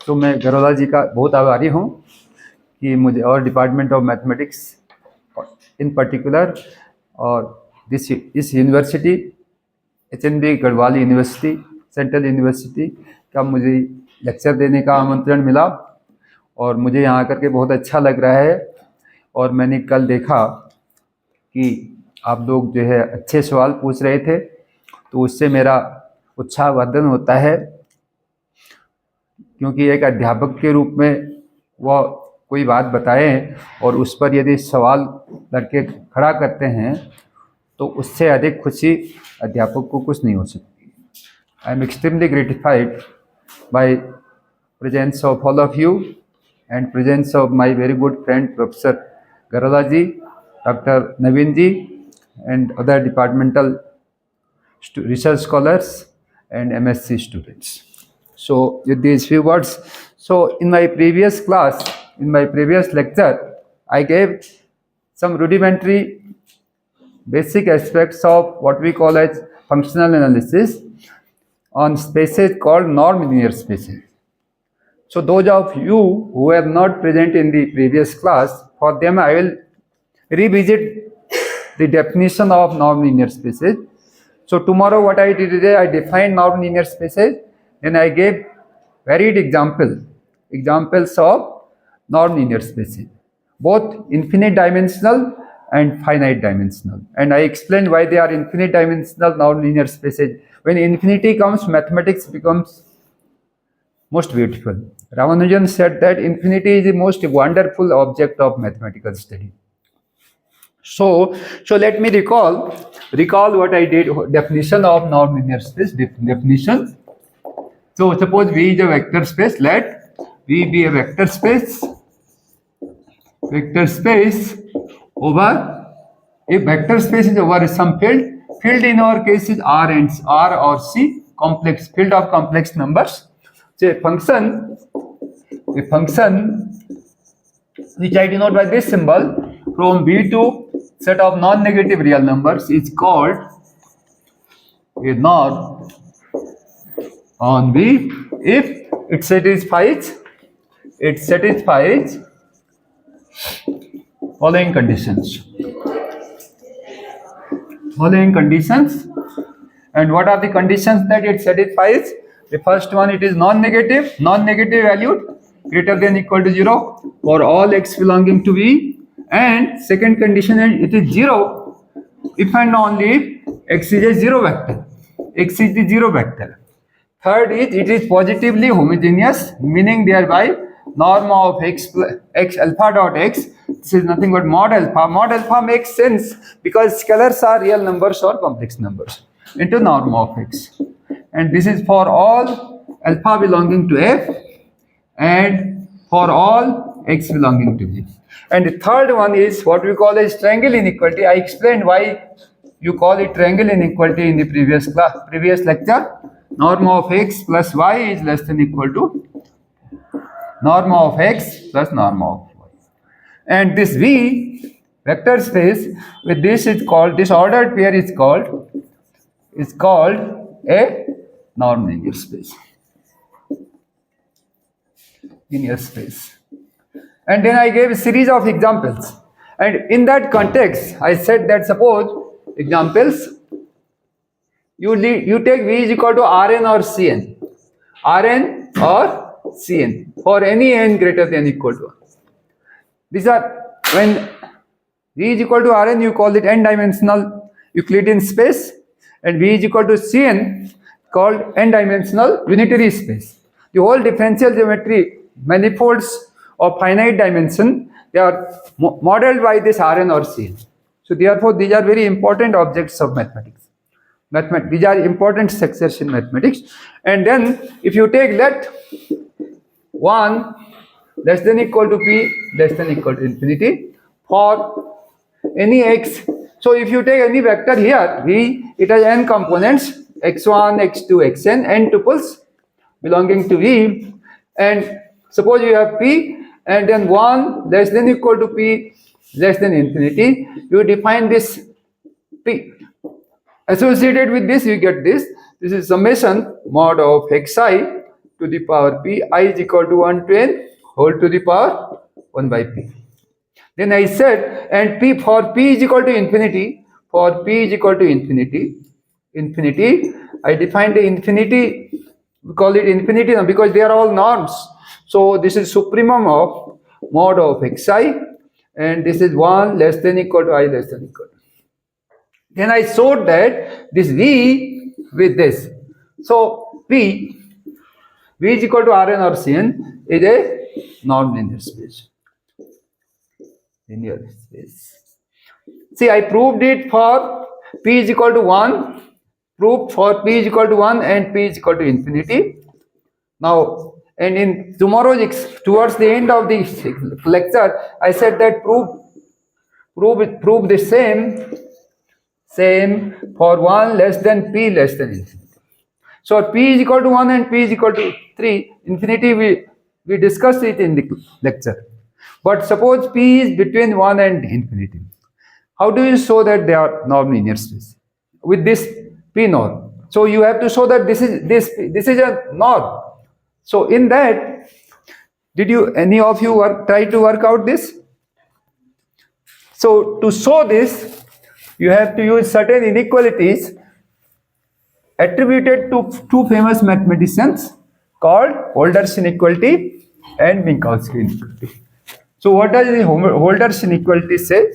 तो मैं गरोला जी का बहुत आभारी हूँ कि मुझे और department of mathematics in particular और इस university HNB Garhwal university central university का मुझे लेक्चर देने का आमंत्रण मिला और मुझे यहाँ आकर के बहुत अच्छा लग रहा है। और मैंने कल देखा कि आप लोग जो है अच्छे सवाल पूछ रहे थे, तो उससे मेरा उत्साहवर्धन होता है, क्योंकि एक अध्यापक के रूप में वह कोई बात बताएं और उस पर यदि सवाल करके खड़ा करते हैं तो उससे अधिक खुशी अध्यापक को कुछ नहीं हो सकती। I am extremely gratified by presence of all of you and presence of my very good friend professor Garola ji, doctor Naveen ji and other departmental research scholars and MSc students. So with these few words, so in my previous class, in my previous lecture, I gave some rudimentary basic aspects of what we call as functional analysis on spaces called non-linear spaces. So those of you who have not present in the previous class, for them I will revisit the definition of non-linear spaces. So tomorrow what I did is I defined non-linear spaces, then I gave varied examples of non-linear spaces, both infinite dimensional and finite dimensional, and I explained why they are infinite dimensional non-linear spaces. When infinity comes, mathematics becomes most beautiful. Ramanujan said that infinity is the most wonderful object of mathematical study. So let me recall what I did. Definition of non-linear space. Definition. So suppose V is a vector space. Let V be a vector space. Vector space over, if vector space is over some field. Field in our case is R or C. Complex field of complex numbers. So a function which I denote by this symbol from V to set of non-negative real numbers is called a norm on V if it satisfies following conditions. And what are the conditions that it satisfies? The first one, it is non-negative valued greater than equal to 0 for all x belonging to V. And second condition is it is 0 if and only if x is a zero vector. X is the zero vector. Third is it is positively homogeneous, meaning thereby norm of x alpha dot x. This is nothing but mod alpha. Mod alpha makes sense because scalars are real numbers or complex numbers into norm of x. And this is for all alpha belonging to F and for all x belonging to V. And the third one is what we call as triangle inequality. I explained why you call it triangle inequality in the previous lecture. Norm of x plus y is less than equal to norm of x plus norm of y. And this V vector space with this is called, this ordered pair is called a non-linear space. Linear space. And then I gave a series of examples. And in that context, I said that suppose examples, you take V is equal to Rn or Cn. Rn or Cn for any n greater than equal to 1. These are, when V is equal to Rn, you call it n-dimensional Euclidean space, and V is equal to Cn called n-dimensional unitary space. The whole differential geometry manifolds of finite dimension, they are modeled by this Rn or Cn. So therefore these are very important objects of mathematics. These are important structures in mathematics. And then if you take let 1 less than equal to p less than equal to infinity for any x. So if you take any vector here, V, it has n components, x1, x2, xn, n tuples belonging to V. And suppose you have p and then 1 less than equal to p less than infinity, you define this p. Associated with this, you get this. This is summation mod of xi to the power p, I is equal to 1 to n whole to the power 1 by p. Then I said, and p for p is equal to infinity, for p is equal to infinity, I defined the infinity, we call it infinity now because they are all norms. So this is supremum of mod of xi, and this is 1 less than equal to I less than equal to. Then I showed that this v with this. So v is equal to Rn or Cn is a non-linear space. Linear space. See, I proved it for p is equal to 1, proved for p is equal to 1 and p is equal to infinity. Now, and in tomorrow's, towards the end of the lecture, I said that prove the same for 1 less than p less than infinity. So p is equal to 1 and p is equal to 3, infinity we discussed it in the lecture. But suppose p is between 1 and infinity. How do you show that they are non-linear space? With this p norm. So you have to show that this is a norm. So in that, did any of you try to work out this? So to show this, you have to use certain inequalities attributed to two famous mathematicians called Holder's inequality and Minkowski inequality. So what does the Holder's inequality say?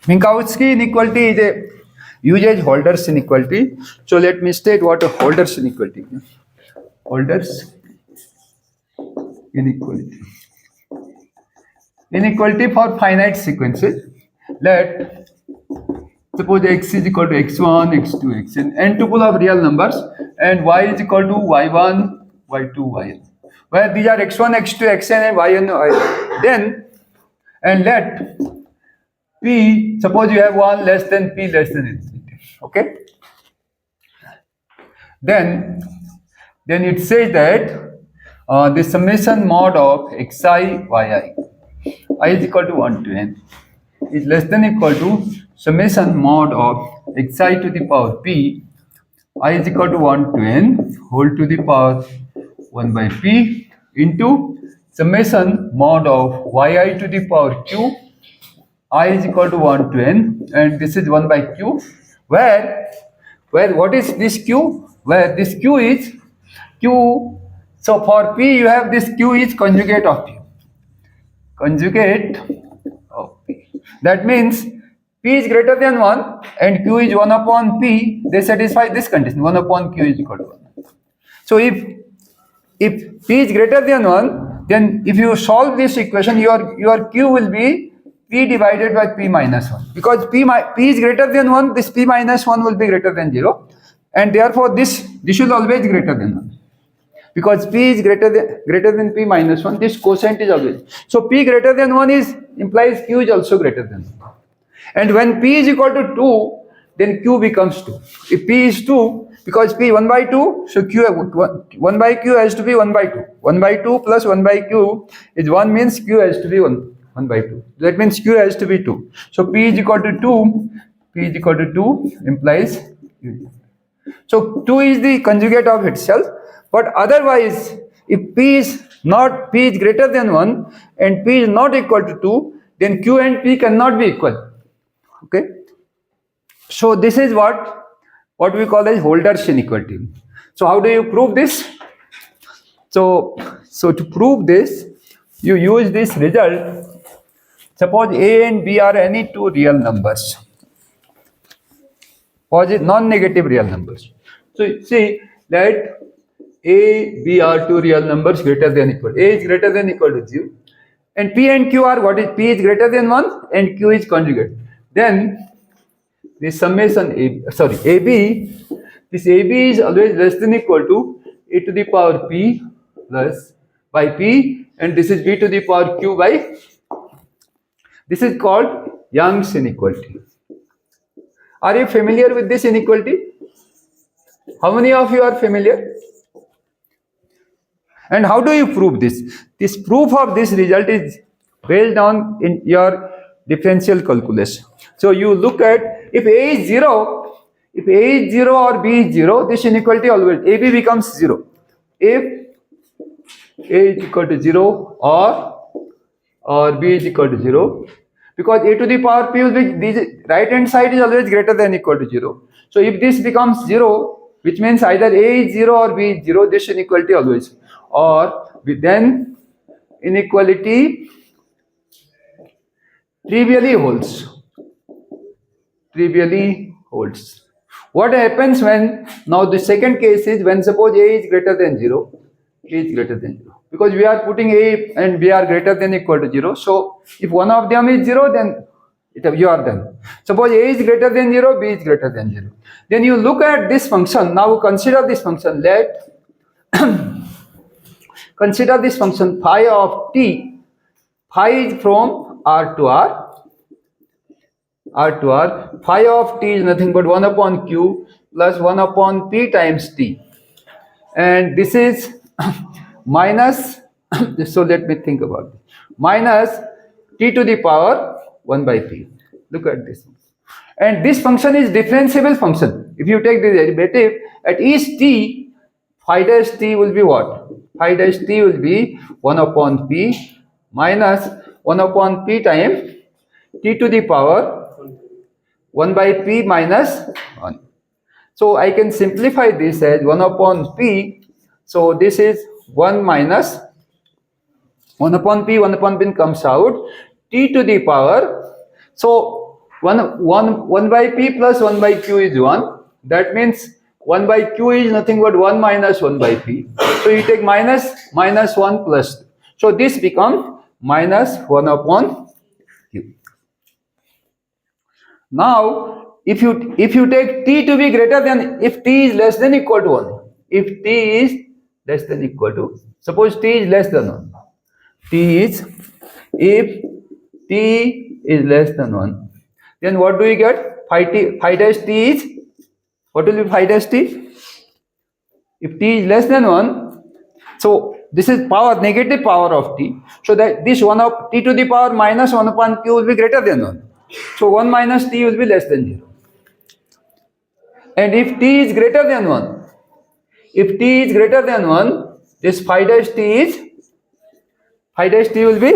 Minkowski inequality is a uses Holder's inequality. So let me state what a Holder's inequality is. Holder's inequality. Inequality for finite sequences. Let suppose x is equal to x1, x2, xn, n tuple of real numbers, and y is equal to y1, y2, yn, where these are x1, x2, xn, and yn. Then, and let p, suppose you have 1 less than p less than infinity. Okay. Then it says that the summation mod of xi, yi, I is equal to 1 to n, is less than equal to summation mod of xi to the power p, I is equal to 1 to n whole to the power 1 by p into summation mod of yi to the power q, I is equal to 1 to n, and this is 1 by q, where what is this q? Where this q is q. So for p you have this q is conjugate of p. Conjugate of p. That means p is greater than 1 and q is 1 upon p. They satisfy this condition. 1 upon q is equal to 1. So if p is greater than 1, then if you solve this equation, your q will be p divided by p minus 1. Because p is greater than 1, this p minus 1 will be greater than 0. And therefore this will always greater than 1. Because p is greater than p minus 1, this quotient is always. So p greater than 1 implies q is also greater than 1. And when p is equal to 2, then q becomes 2. If p is 2, because p 1 by 2, so q 1 by q has to be 1 by 2. 1 by 2 plus 1 by q is 1, means q has to be 1 by 2. That means q has to be 2. So p is equal to 2. P is equal to 2 implies q. So 2 is the conjugate of itself. But otherwise, if p is greater than 1 and p is not equal to 2, then q and p cannot be equal. Okay. So this is what we call as Holder's inequality. So how do you prove this? So to prove this, you use this result. Suppose a and b are any two real numbers, positive non-negative real numbers. So see that a, b are two real numbers greater than equal. A is greater than equal to 0. And p and q are what is p is greater than 1 and q is conjugate. Then the summation AB, this AB is always less than equal to a to the power p plus by p, and this is b to the power q by. This is called Young's inequality. Are you familiar with this inequality? How many of you are familiar? And how do you prove this? This proof of this result is based on in your differential calculus. So you look at if A is 0 or B is 0, this inequality always AB becomes 0. if a is equal to 0 or b is equal to 0, because a to the power p will be, this right hand side is always greater than equal to 0. So if this becomes 0, which means either a is 0 or b is 0, this inequality always, or then inequality trivially holds. What happens when, now the second case is when suppose a is greater than 0, because we are putting a and b are greater than equal to 0. So if one of them is 0, then you are done. Suppose a is greater than 0, b is greater than 0. Then you look at this function. Now consider this function. Consider this function phi of t. Phi is from r to r. Phi of t is nothing but 1 upon q plus 1 upon p times t. And this is minus, so let me think about it, minus t to the power 1 by p. Look at this. And this function is differentiable function. If you take the derivative at each t, phi dash t will be what? Phi dash t will be 1 upon p minus 1 upon p times t to the power 1 by p minus 1. So I can simplify this as 1 upon p. So this is 1 minus 1 upon p comes out, t to the power. So 1 by p plus 1 by q is 1. That means 1 by q is nothing but 1 minus 1 by p. So you take minus 1 plus. So this becomes minus 1 upon q. Now, if you take t to be greater than, if t is less than equal to 1, if t is less than equal to, suppose t is less than 1, if t is less than 1, then what do you get? Phi dash t is, what will be phi dash t? If t is less than 1, so this is power, negative power of t. So that this 1 of t to the power minus 1 upon q will be greater than 1. So 1 minus t will be less than 0. And if t is greater than 1, this phi dash t will be,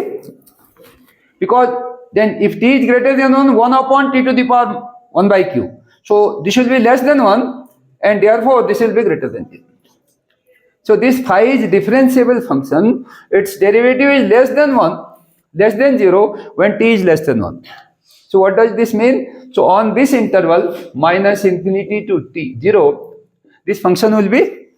because then if t is greater than 1 upon t to the power 1 by q. So this will be less than 1 and therefore this will be greater than 0. So this phi is differentiable function. Its derivative is less than 0 when t is less than 1. So what does this mean? So on this interval minus infinity to t 0, this function will be,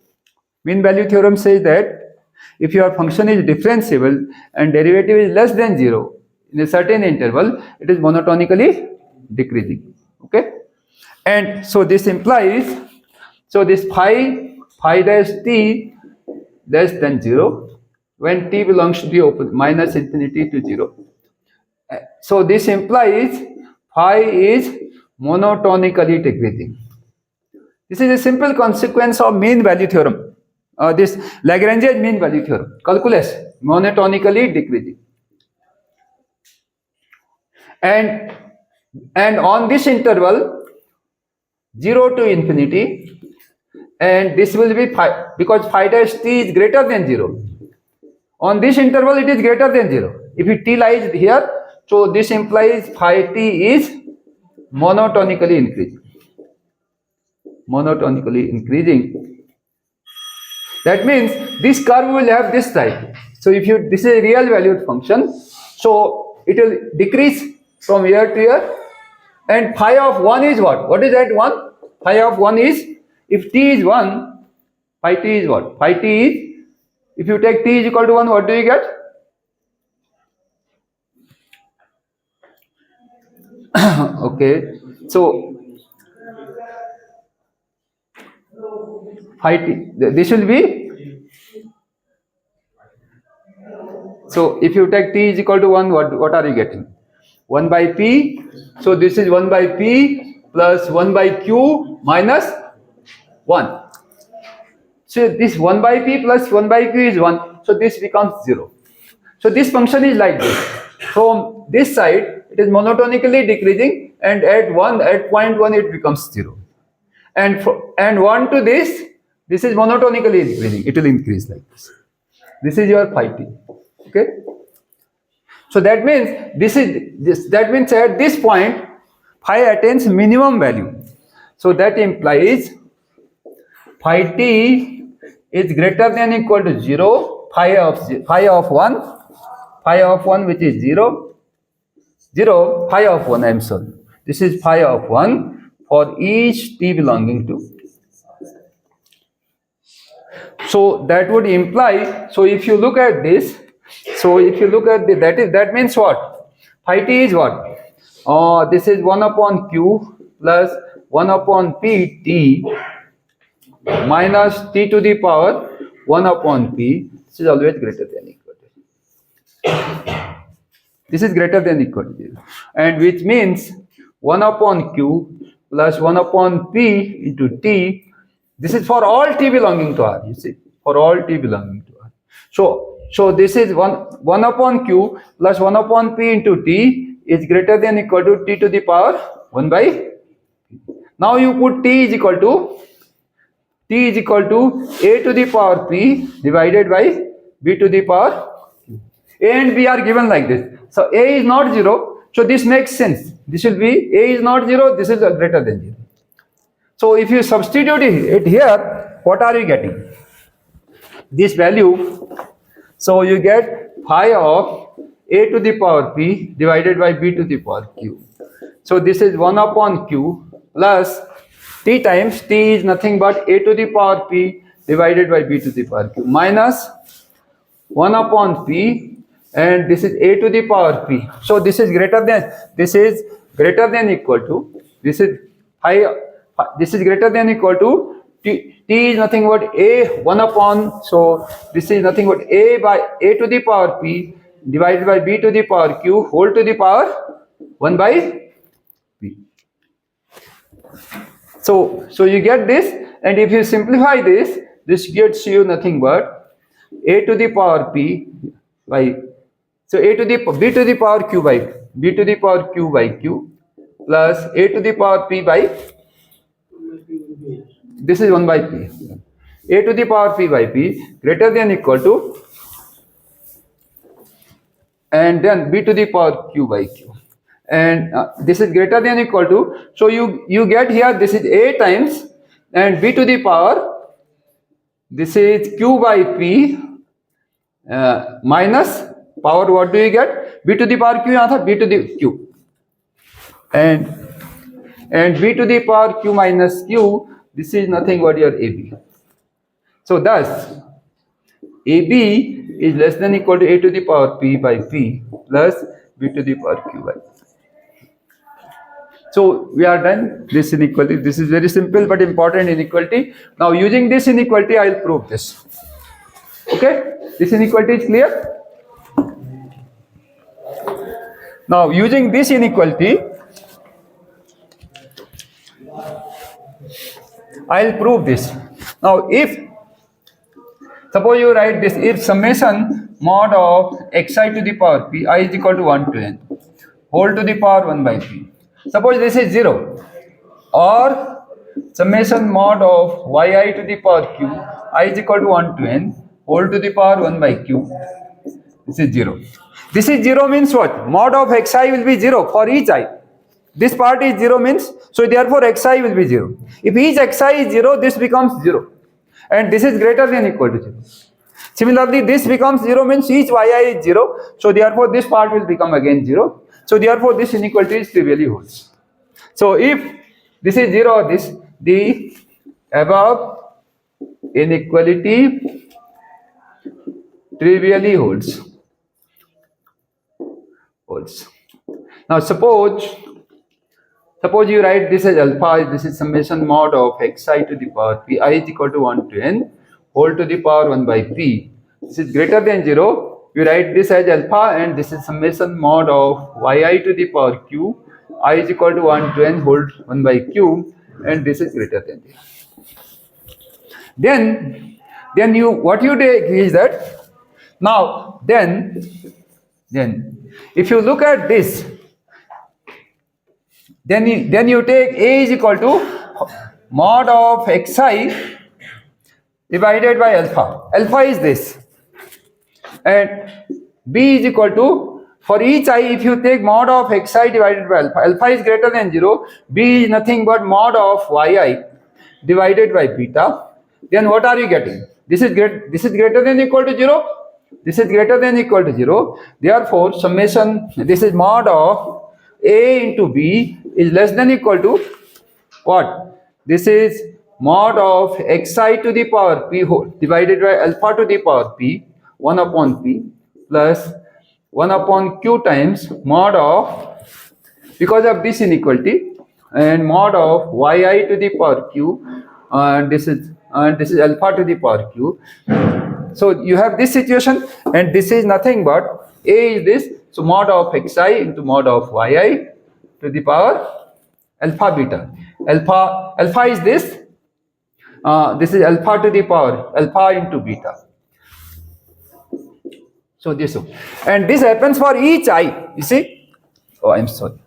mean value theorem says that if your function is differentiable and derivative is less than 0 in a certain interval, it is monotonically decreasing. Okay? And so this implies, so this phi dash t less than 0 when t belongs to the open minus infinity to 0. So this implies phi is monotonically decreasing. This is a simple consequence of mean value theorem. This Lagrange's mean value theorem. Calculus, monotonically decreasing. And on this interval 0 to infinity, and this will be phi, because phi dash t is greater than 0. On this interval it is greater than 0. If t lies here, so this implies phi t is monotonically increasing. That means this curve will have this type. So if this is a real valued function, so it will decrease from year to year. And phi of 1 is what? What is that 1? Phi of 1 is, if t is 1, phi t is what? Phi t is, if you take t is equal to 1, what do you get? Okay, so phi t, this will be, so if you take t is equal to 1, what are you getting? 1 by p, so this is 1 by p plus 1 by q minus 1. So this 1 by p plus 1 by q is 1, so this becomes 0. So this function is like this. From this side, it is monotonically decreasing, and at point 1 it becomes 0. And 1 to this, This is monotonically increasing. It will increase like this. This is your phi t. Okay. So that means that means at this point phi attains minimum value. So that implies phi t is greater than or equal to 0, phi of 1 which is 0, phi of 1, I am sorry. This is phi of 1 for each t belonging to. So that would imply, so if you look at this, that means what? Phi t is what? This is 1 upon q plus 1 upon p t minus t to the power 1 upon p. This is always greater than equal to. This is greater than equal to 0. And which means 1 upon q plus 1 upon p into t. This is for all t belonging to R, you see, for all t belonging to R. So this is 1 upon q plus 1 upon p into t is greater than equal to t to the power 1 by p. Now you put t is equal to a to the power p divided by b to the power q. A and b are given like this. So a is not 0, so this makes sense. This will be a is not 0, this is greater than 0. So if you substitute it here, what are you getting? This value. So you get phi of a to the power p divided by b to the power q. So this is 1 upon q plus t times t is nothing but a to the power p divided by b to the power q minus 1 upon p, and this is a to the power p. So this is greater than equal to, this is greater than equal to t is nothing but a 1 upon, so this is nothing but a by a to the power p divided by b to the power q whole to the power 1 by p. So you get this, and if you simplify this gets you nothing but a to the power p by, so b to the power q by q plus a to the power p by, this is 1 by p, a to the power p by p greater than equal to, and then b to the power q by q, and this is greater than equal to, so you get here this is a times, and b to the power, this is q by p minus power, what do you get? B to the power q, यहाँ था b to the q, and b to the power q minus q, this is nothing but your ab. So thus ab is less than equal to a to the power p by p plus b to the power q by p. So we are done this inequality. This is very simple but important inequality. Now using this inequality I will prove this. Okay, this inequality is clear. Now using this inequality I will prove this. Now if suppose you write this, if summation mod of xi to the power p I is equal to 1 to n whole to the power 1 by p, suppose this is 0, or summation mod of yi to the power q I is equal to 1 to n whole to the power 1 by q, this is 0. This is 0 means what? Mod of xi will be 0 for each I. This part is 0 means, so therefore xi will be 0. If each xi is 0, this becomes 0, and this is greater than equal to 0. Similarly, this becomes 0 means each yi is 0, so therefore this part will become again 0. So therefore this inequality is trivially holds. So if this is 0 or this, the above inequality trivially holds. Now suppose you write this as alpha, this is summation mod of xi to the power p I is equal to 1 to n whole to the power 1 by p. This is greater than 0, you write this as alpha, and this is summation mod of yi to the power q I is equal to 1 to n whole 1 by q, and this is greater than 0. Then you, what you take is that, now then if you look at this, then you take a is equal to mod of xi divided by alpha. Alpha is this, and b is equal to, for each I, if you take mod of xi divided by alpha, alpha is greater than 0, b is nothing but mod of yi divided by beta, then what are you getting? This is greater than equal to 0. This is greater than equal to 0. Therefore, summation, this is mod of a into b is less than equal to what? This is mod of xi to the power p whole divided by alpha to the power p 1 upon p plus 1 upon q times mod of, because of this inequality, and mod of yi to the power q, and this is alpha to the power q. So you have this situation, and this is nothing but a is this, so mod of xi into mod of yi to the power alpha beta. Alpha is this, this is alpha to the power alpha into beta. So this, and this happens for each I, you see. Oh, I'm sorry.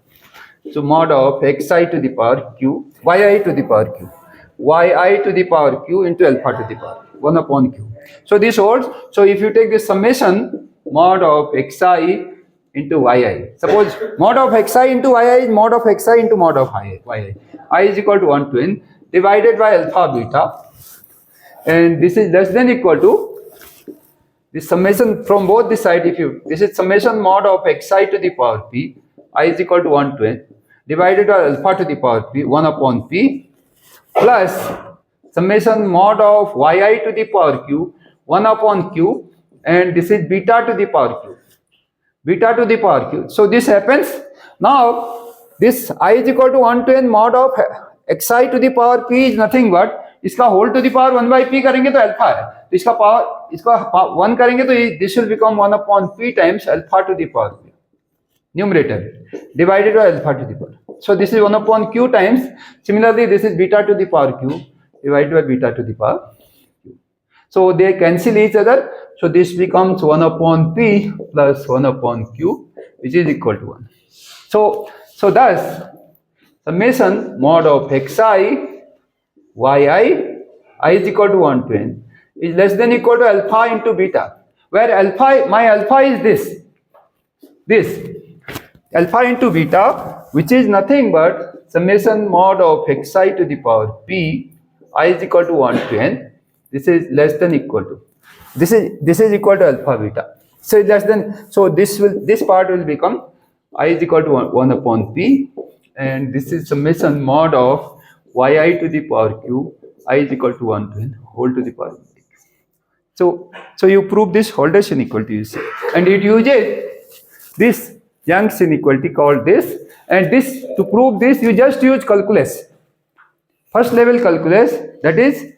So mod of xi to the power q, yi to the power q, yi to the power q into alpha to the power 1 upon q. So this holds. So if you take this summation mod of xi into yi, suppose mod of xi into yi is mod of xi into mod of yi. I is equal to 1 to n divided by alpha beta, and this is less than equal to this summation from both the side. If you, this is summation mod of xi to the power p, I is equal to 1 to n divided by alpha to the power p 1 upon p plus summation mod of yi to the power q 1 upon q, and this is beta to the power q. Beta to the power q. So this happens. Now this I is equal to 1 to n mod of xi to the power p is nothing but इसका whole to the power 1 by p करेंगे तो alpha है, तो इसका power, इसका 1 करेंगे तो this will become 1 upon p times alpha to the power p, numerator, divided by alpha to the power. So this is 1 upon q times, similarly this is beta to the power q divided by beta to the power q. So they cancel each other. So this becomes 1 upon p plus 1 upon q, which is equal to 1. So thus summation mod of xi yi I is equal to 1 to n is less than equal to alpha into beta, where alpha, my alpha is this alpha into beta, which is nothing but summation mod of xi to the power p I is equal to 1 to n. This is less than equal to, this is equal to alpha beta. So less than, so this part will become I is equal to 1 upon p, and this is summation mod of yi to the power q I is equal to 1 to n whole to the power. So you prove this Holder's inequality, you see, and it uses this Young's inequality called this, and this, to prove this you just use calculus, first level calculus, that is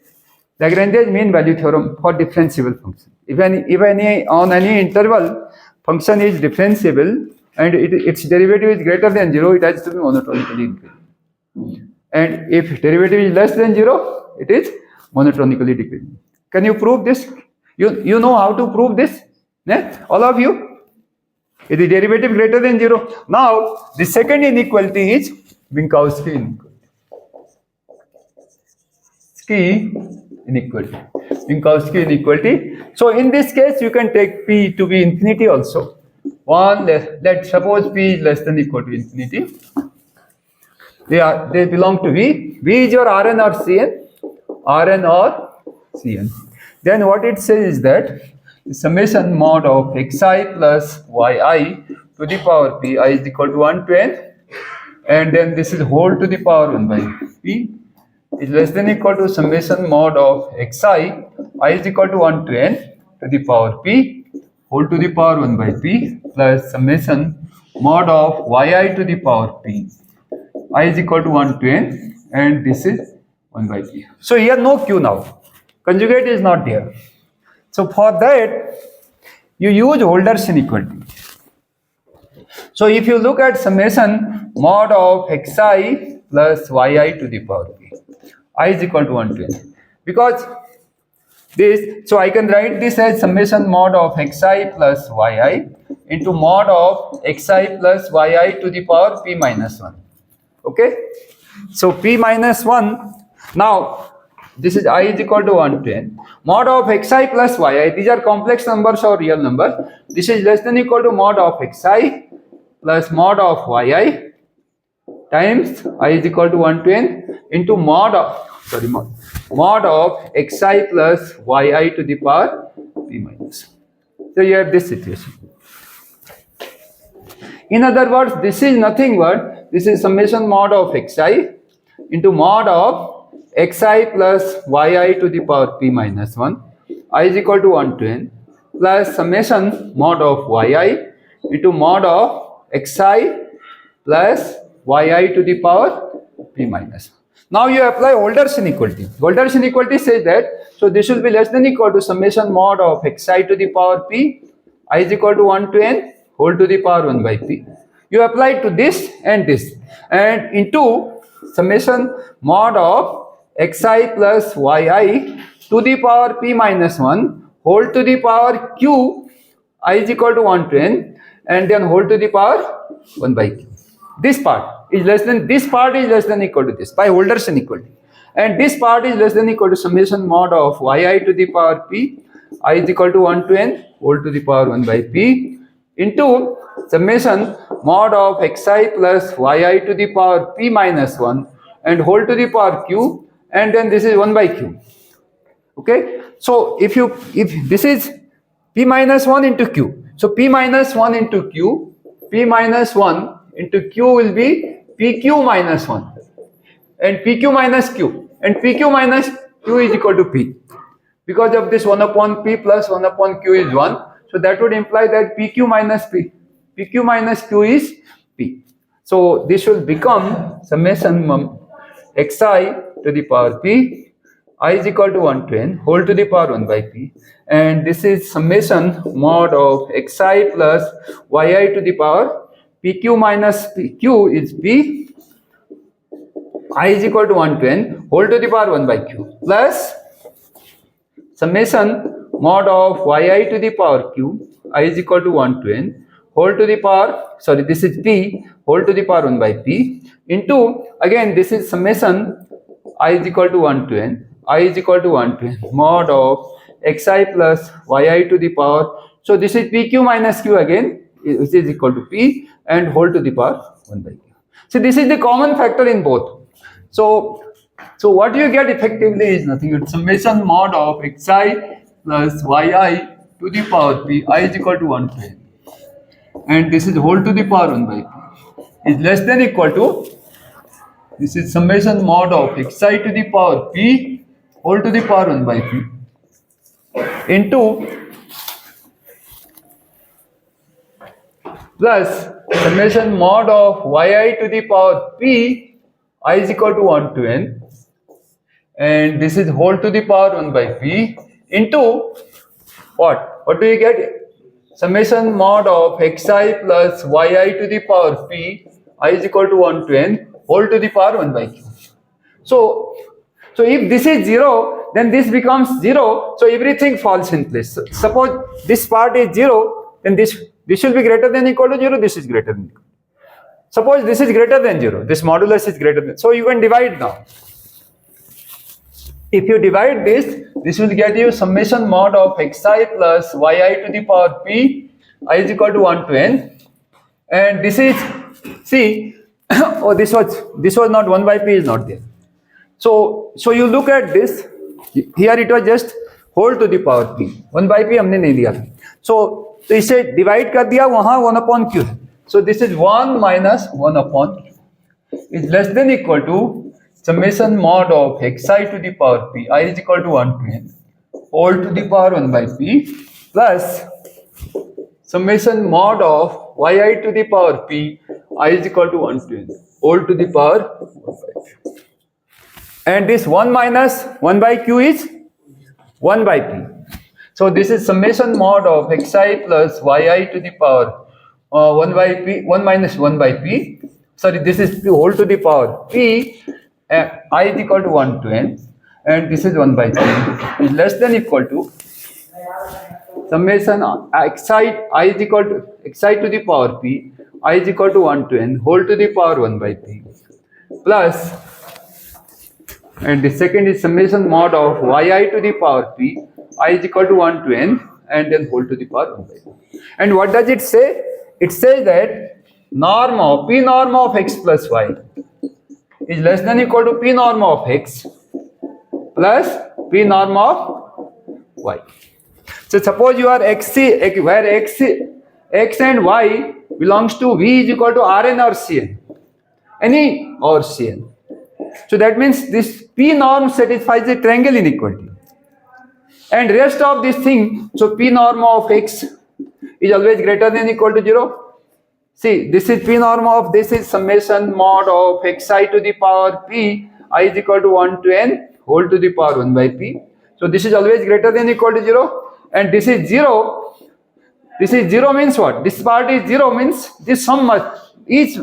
Lagrange's mean value theorem for differentiable function. If any on any interval function is differentiable and its derivative is greater than 0, it has to be monotonically increasing. And if derivative is less than 0, it is monotonically decreasing. Can you prove this? You know how to prove this? Yeah? All of you? Is the derivative greater than 0? Now, the second inequality is Minkowski inequality. Minkowski inequality. So in this case, you can take p to be infinity also. Let's suppose p is less than equal to infinity. They belong to V. V is your Rn or Cn. Rn or Cn. Then what it says is that the summation mod of xi plus yi to the power p I is equal to 1 to n, and then this is whole to the power 1 by p is less than equal to summation mod of xi I is equal to 1 to n to the power p whole to the power 1 by p plus summation mod of yi to the power p I is equal to 1 to n, and this is 1 by p. So here no q now. Conjugate is not there. So for that, you use Holder's inequality. So if you look at summation mod of xi plus yi to the power p, I is equal to 1 to n. Because this, so I can write this as summation mod of xi plus yi into mod of xi plus yi to the power p minus 1. Okay, so p minus 1. Now this is I is equal to 1 to n. Mod of xi plus yi, these are complex numbers or real numbers. This is less than equal to mod of xi plus mod of yi times I is equal to 1 to n into mod of xi plus yi to the power p minus. So you have this situation. In other words, this is nothing but this is summation mod of xi into mod of xi plus yi to the power p minus 1, I is equal to 1 to n, plus summation mod of yi into mod of xi plus yi to the power p minus 1. Now you apply Holder's inequality. Holder's inequality says that, so this will be less than equal to summation mod of xi to the power p, I is equal to 1 to n whole to the power 1 by p. You apply to this, and into summation mod of xi plus yi to the power p minus 1 whole to the power q, I is equal to 1 to n, and then whole to the power 1 by q. This part is less than equal to this by Holder's inequality, and this part is less than equal to summation mod of yi to the power p, I is equal to 1 to n whole to the power 1 by p into summation mod of xi plus yi to the power p minus 1 and whole to the power q, and then this is 1 by q. Okay, so if this is p minus 1 into q, so p minus 1 into q, p minus 1 into q will be pq minus 1, and pq minus q, and pq minus q is equal to p. Because of this 1 upon p plus 1 upon q is 1, so that would imply that pq minus q is p. So this will become summation xi to the power p, I is equal to 1 to n whole to the power 1 by p, and this is summation mod of xi plus yi to the power pq minus pq is p, I is equal to 1 to n whole to the power 1 by q, plus summation mod of yi to the power q, I is equal to 1 to n whole to the power, this is p whole to the power 1 by p, into, again this is summation I is equal to 1 to n, I is equal to 1 to n mod of xi plus yi to the power, so this is pq minus q again, which is equal to p and whole to the power 1 by q. So this is the common factor in both. So what you get effectively is nothing but summation mod of xi plus yi to the power p, I is equal to 1 to n, and this is whole to the power 1 by p is less than equal to, this is summation mod of xi to the power p whole to the power 1 by p into plus summation mod of yi to the power p, I is equal to 1 to n, and this is whole to the power 1 by p into what do you get? Summation mod of xi plus yi to the power p, I is equal to 1 to n whole to the power 1 by q. So if this is 0, then this becomes 0, so everything falls in place. So suppose this part is 0, then this will be greater than equal to 0, this is greater than equal. Suppose this is greater than 0, this modulus is greater than, so you can divide now. If you divide this will get you summation mod of xi plus yi to the power p, I is equal to 1 to n, and this is, see, oh, this was not 1 by p is not there. So you look at this, here it was just whole to the power p, 1 by p हमने नहीं लिया था, so इसे divide कर दिया, वहाँ 1 upon q है, so this is 1 minus 1 upon q is less than equal to summation mod of xi to the power p, I is equal to 1 to n whole to the power 1 by p plus summation mod of yi to the power p, I is equal to 1 to n whole to the power 1 by p. And this 1 minus 1 by q is 1 by p. So this is summation mod of xi plus yi to the power 1 by p, 1 minus 1 by p. Sorry, this is p whole to the power p, I is equal to 1 to n, and this is 1 by p is less than equal to summation xi I is equal to xi to the power p, I is equal to 1 to n whole to the power 1 by p plus and the second is summation mod of yi to the power p, I is equal to 1 to n, and then whole to the power 1 by n. And what does it say? It says that norm of p norm of x plus y is less than equal to p norm of x plus p norm of y. So suppose you are where x and y belongs to v is equal to Rn or Cn, any or Cn. So that means this p norm satisfies the triangle inequality, and rest of this thing, so p norm of x is always greater than equal to 0. See, this is p norm of, this is summation mod of xi to the power p, I is equal to 1 to n whole to the power 1 by p. So this is always greater than equal to 0, and this is 0. This is 0 means what? This part is 0 means this sum must, each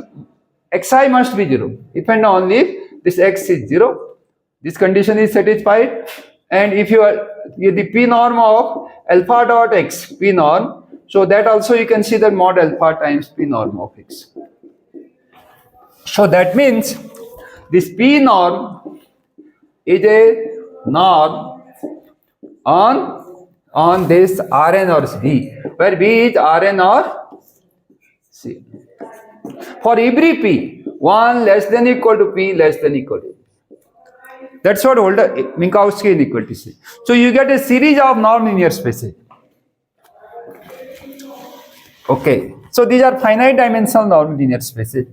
xi must be 0 if and only if this x is 0. This condition is satisfied, and if you are the p norm of alpha dot x, p norm, so that also you can see that mod alpha times p norm of x. So that means this p norm is a norm on this Rn or V, where V is Rn or C. For every p, 1 less than equal to p less than equal to. That's what Minkowski inequality says. So you get a series of non-linear spaces. Okay, so these are finite dimensional non-linear spaces.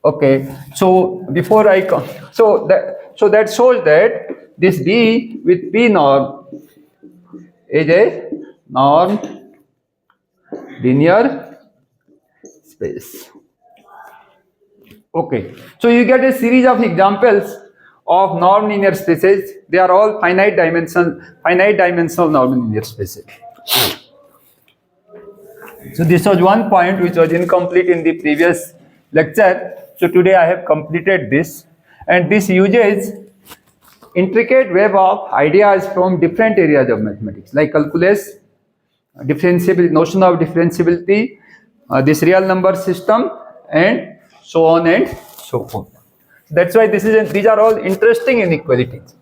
Okay, so before I come, so that shows that this B with P norm is a non-linear space. Okay, so you get a series of examples of non-linear spaces. They are all finite dimensional non-linear spaces. So this was one point which was incomplete in the previous lecture. So today I have completed this, and this uses intricate web of ideas from different areas of mathematics like calculus, notion of differentiability, this real number system, and so on and so forth. That's why these are all interesting inequalities.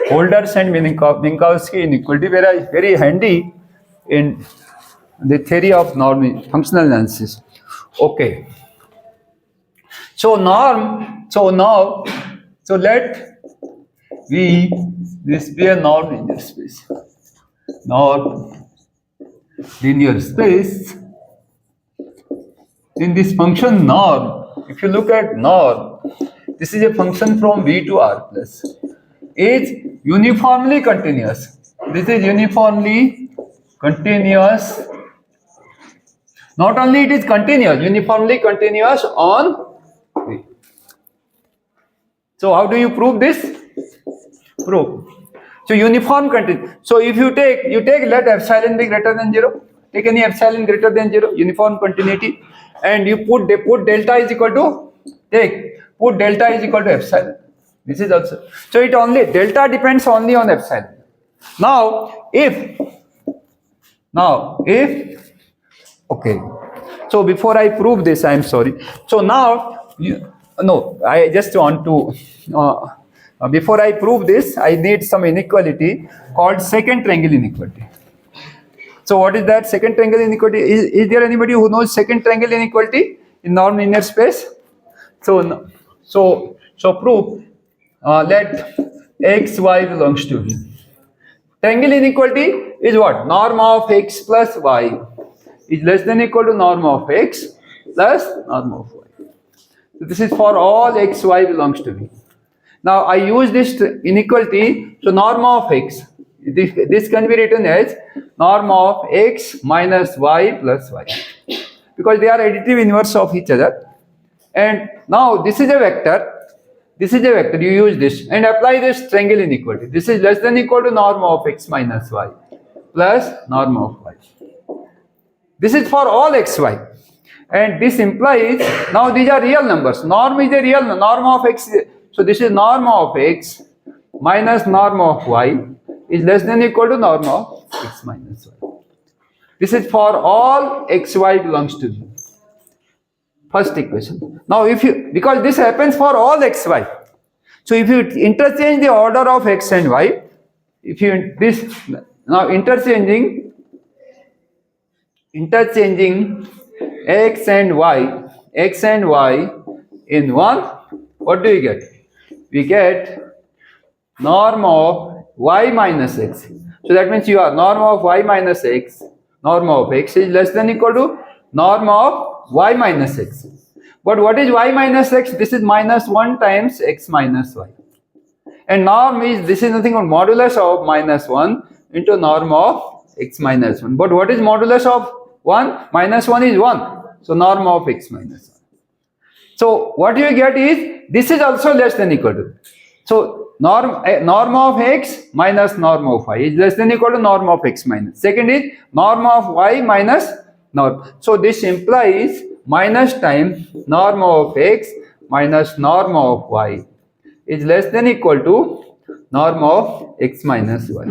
Holder's and Minkowski inequality were very handy in the theory of functional analysis. Okay. So let this be a non-linear space. Non-linear space. In this function norm, if you look at norm, this is a function from V to R plus. Is uniformly continuous. This is uniformly continuous. Not only it is continuous, uniformly continuous on V. So how do you prove this? Prove. So uniform continuous. So if you take let epsilon be greater than 0. Take any epsilon greater than 0, uniform continuity, and you put delta is equal to delta is equal to epsilon. This is also, so it only delta depends only on epsilon. Now if okay, so before I prove this, I am sorry. So now I just want to before I prove this, I need some inequality called second triangle inequality. So what is that second triangle inequality? Is there anybody who knows second triangle inequality in non-linear space? So prove let x, y belongs to V. Triangle inequality is what? Norm of x plus y is less than equal to norm of x plus norm of y. So this is for all x, y belongs to V. Now I use this inequality, so norm of x, this can be written as norm of x minus y plus y, because they are additive inverse of each other. And now this is a vector, you use this and apply this triangle inequality. This is less than equal to norm of x minus y plus norm of y. This is for all xy, and this implies, now these are real numbers. Norm is a real norm of x, so this is norm of x minus norm of y is less than equal to norm of x minus y. This is for all xy belongs to V. First equation. Now because this happens for all xy, So if you interchange the order of x and y, if you this now interchanging x and y in one, what do you get? We get norm of y minus x. So that means your norm of y minus x, norm of x is less than equal to norm of y minus x. But what is y minus x? This is minus 1 times x minus y. And norm is, this is nothing but modulus of minus 1 into norm of x minus 1. But what is modulus of 1? Minus 1 is 1. So norm of x minus 1. So what you get is, this is also less than equal to. So norm of x minus norm of y is less than equal to norm of x minus. Second is norm of y minus norm. So this implies minus times norm of x minus norm of y is less than equal to norm of x minus y.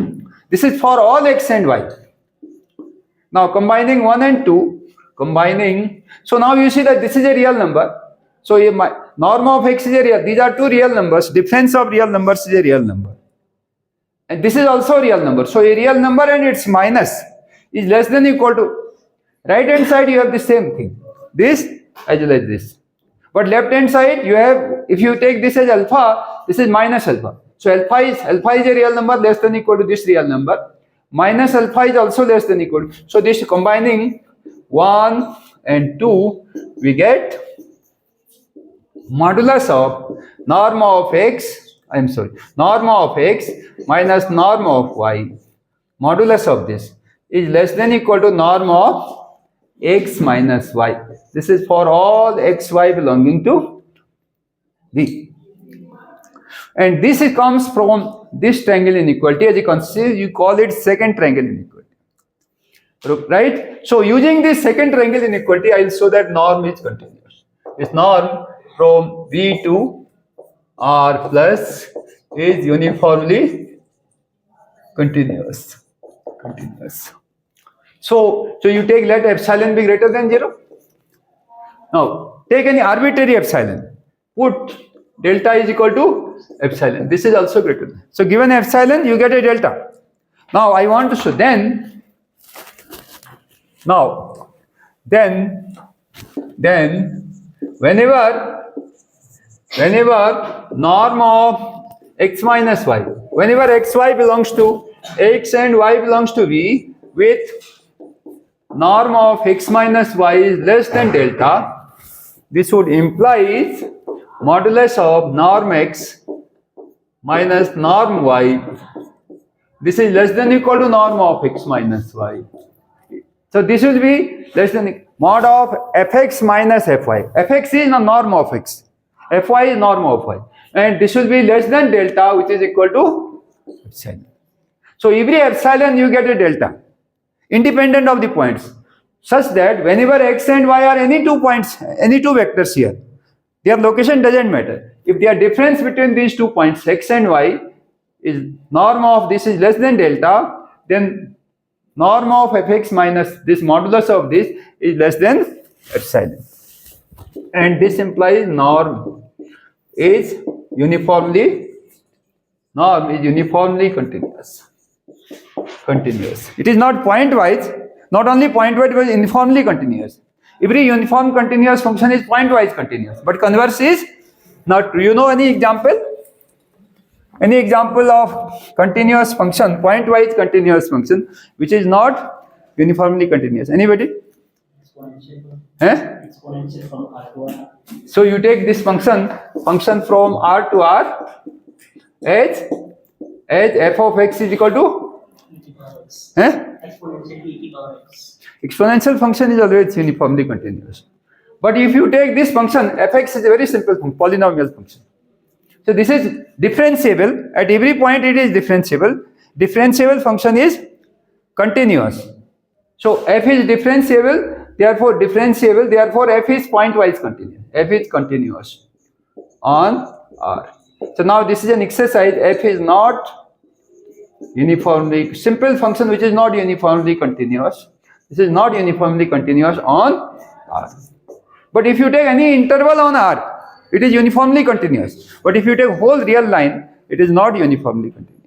This is for all x and y. Now combining 1 and 2, so now you see that this is a real number. So norm of x is a real, these are two real numbers, difference of real numbers is a real number. And this is also a real number. So a real number and its minus is less than equal to, right hand side you have the same thing, this as well as this. But left hand side you have, if you take this as alpha, this is minus alpha. So alpha is a real number less than equal to this real number. Minus alpha is also less than equal to. So this combining 1 and 2, we get modulus of norm of x, norm of x minus norm of y. Modulus of this is less than equal to norm of x minus y. This is for all x, y belonging to V. And this comes from this triangle inequality. As you can see, you call it second triangle inequality. Right? So using this second triangle inequality, I will show that norm is continuous. This norm from V to R plus is uniformly continuous. So you take, let epsilon be greater than 0. Now take any arbitrary epsilon. Put delta is equal to epsilon. This is also greater than. So given epsilon, you get a delta. Now I want to show then whenever norm of x minus y, whenever xy belongs to x and y belongs to V, with norm of x minus y is less than delta, this would imply modulus of norm x minus norm y, this is less than equal to norm of x minus y. So this will be less than mod of fx minus fy. Fx is the norm of x, fy is norm of y, and this will be less than delta, which is equal to epsilon. So every epsilon you get a delta independent of the points, such that whenever x and y are any two points, any two vectors here, their location doesn't matter. If their difference between these 2 points x and y is norm of this is less than delta, then norm of fx minus this modulus of this is less than epsilon. And this implies norm is uniformly continuous. It is not pointwise, not only pointwise, but uniformly continuous. Every uniform continuous function is pointwise continuous, but converse is not true. You know any example? Any example of continuous function, pointwise continuous function, which is not uniformly continuous? Anybody? Exponential from R to R. So you take this function from R to R as f of x is equal to exponential function is always uniformly continuous. But if you take this function, fx is a very simple polynomial function. So this is differentiable. At every point it is differentiable. Differentiable function is continuous. So f is differentiable, therefore f is pointwise continuous. F is continuous on R. So now this is an exercise. F is not uniformly, simple function which is not uniformly continuous. This is not uniformly continuous on R. But if you take any interval on R, It is uniformly continuous. But if you take whole real line, it is not uniformly continuous.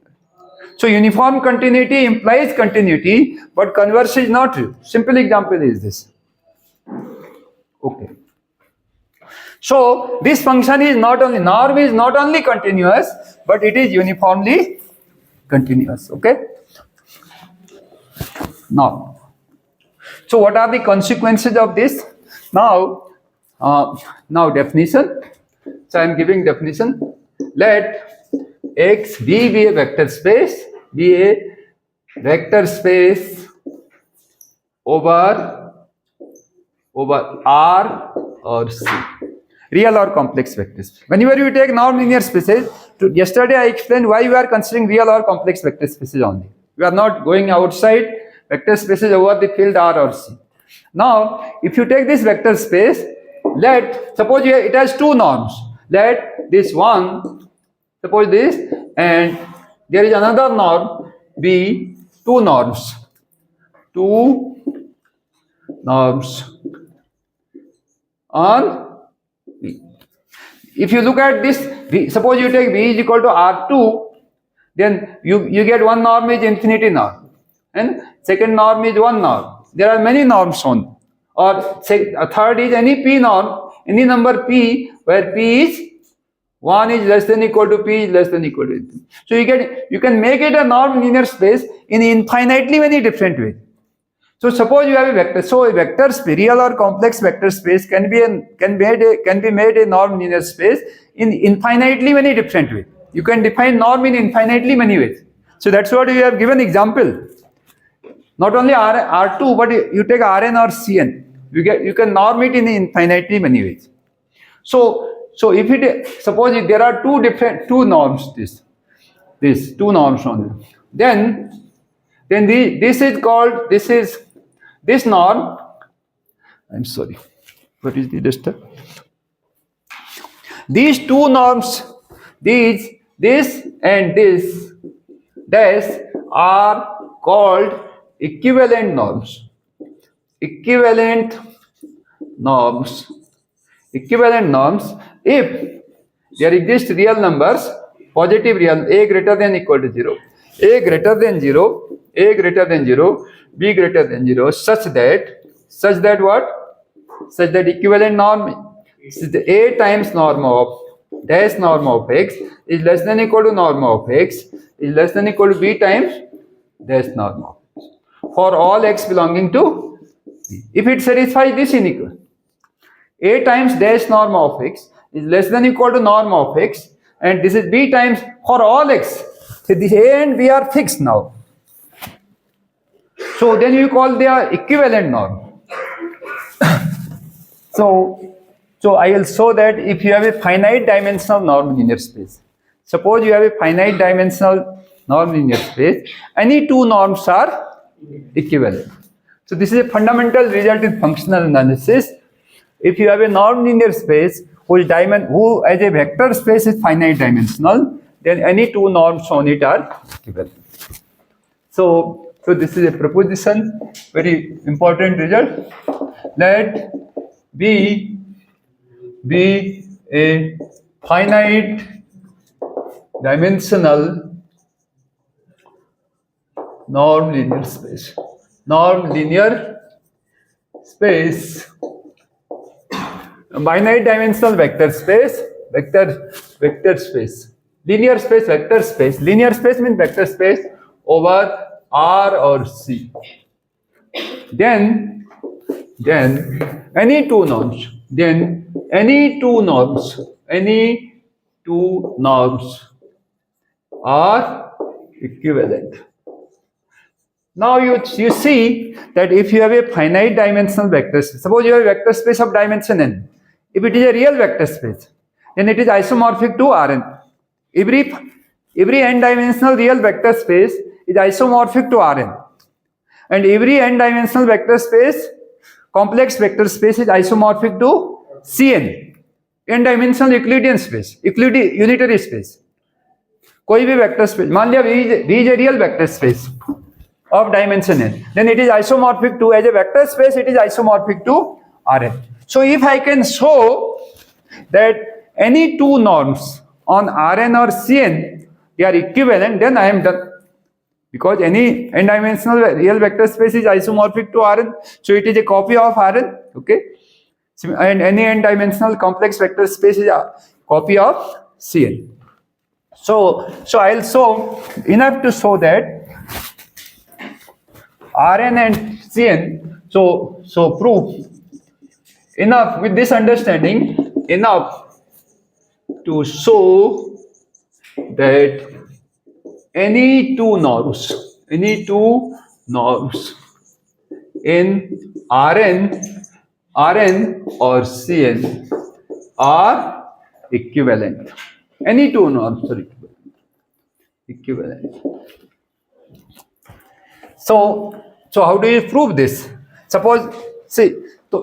So uniform continuity implies continuity, but converse is not true. Simple example is this. Okay. So this function is not only, norm is not only continuous, but it is uniformly continuous. Okay. Now, so what are the consequences of this? Now definition. So I am giving definition. Let X be a vector space, over R or C. Real or complex vector space. Whenever you take non-linear spaces, yesterday I explained why we are considering real or complex vector spaces only. We are not going outside vector spaces over the field R or C. Now, if you take this vector space, suppose it has two norms. Let this one, suppose this, and there is another norm be two norms on V. If you look at this, suppose you take V is equal to R2, then you get one norm is infinity norm, and second norm is one norm. There are many norms on, or say a third is any P norm, any number P where P is 1 is less than equal to P is less than equal to infinity. So you can make it a non-linear space in infinitely many different ways. So suppose you have a vector. So a vector space, real or complex vector space can be made a non-linear space in infinitely many different ways. You can define norm in infinitely many ways. So that's what we have given example. Not only R2, but you take Rn or Cn. You can norm it in infinitely many ways. So if suppose there are two norms, this two norms only, then this norm, I'm sorry, what is the disturb? These two norms, this and this dash are called equivalent norms. Equivalent norms if there exist real numbers, positive real, a greater than equal to 0, a greater than 0, b greater than 0, such that what? Such that equivalent norm is the a times norm of dash norm of x is less than equal to norm of x is less than equal to b times dash norm of x for all x belonging to b. If it satisfies this inequality, a times dash norm of x is less than equal to norm of x, and this is b times for all x. So the a and b are fixed now. So then you call their equivalent norm. So I will show that if you have a finite dimensional non-linear space, suppose you have a finite dimensional non-linear space, any two norms are equivalent. So this is a fundamental result in functional analysis. If you have a non-linear space who as a vector space is finite dimensional, then any two norms on it are equivalent. So this is a proposition, very important result. Let B be a finite dimensional non-linear space. Non-linear space, finite dimensional vector space, vector space, linear space, vector space. Linear space means vector space over R or C. Then any two norms. Any two norms are equivalent. Now you see that if you have a finite dimensional vector space, suppose you have a vector space of dimension n. If it is a real vector space, then it is isomorphic to Rn. Every n-dimensional real vector space is isomorphic to Rn. And every n-dimensional vector space, complex vector space is isomorphic to Cn. n-dimensional Euclidean space, unitary space. कोई भी vector space, मान लिया V is a real vector space of dimension n, then it is isomorphic to, as a vector space, it is isomorphic to Rn. So if I can show that any two norms on Rn or Cn, they are equivalent, then I am done. Because any n-dimensional real vector space is isomorphic to Rn, so it is a copy of Rn, okay? And any n-dimensional complex vector space is a copy of Cn. So I'll show enough to show that Rn and Cn. So proof enough with this understanding, enough to show that any two norms in Rn or Cn are equivalent. Any two norms are equivalent. So how do you prove this? Suppose, see,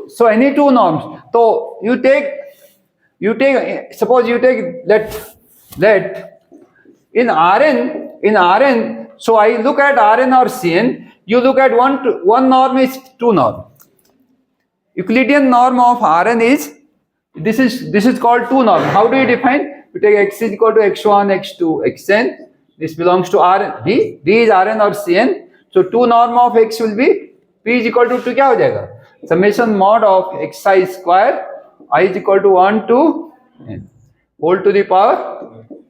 so any two norms. So you take suppose you take let in Rn. So I look at Rn or Cn. You look at one norm is two norm. Euclidean norm of Rn is this is called two norm. How do you define? You take x is equal to x1, x2, xn. This belongs to Rn. D is Rn or Cn. So two norm of x will be p is equal to क्या हो जाएगा? Summation mod of xi square I is equal to 1 to n whole to the power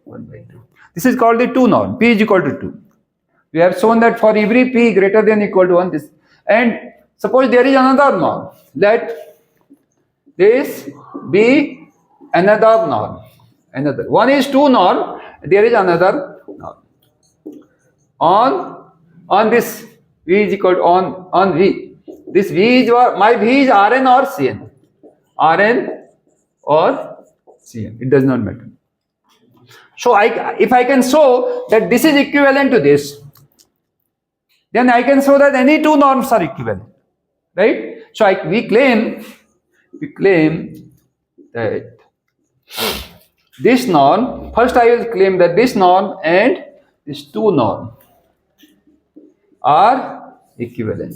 1 by 2. This is called the two norm. P is equal to 2. We have shown that for every p greater than or equal to 1, this, and suppose there is another norm. Let this be another norm. Another one is two norm. There is another norm. On this v is equal to on v. This v is my v is Rn or Cn. Rn or Cn. It does not matter. So if I can show that this is equivalent to this, then I can show that any two norms are equivalent, right? So we claim that this norm. First, I will claim that this norm and this two norm are equivalent.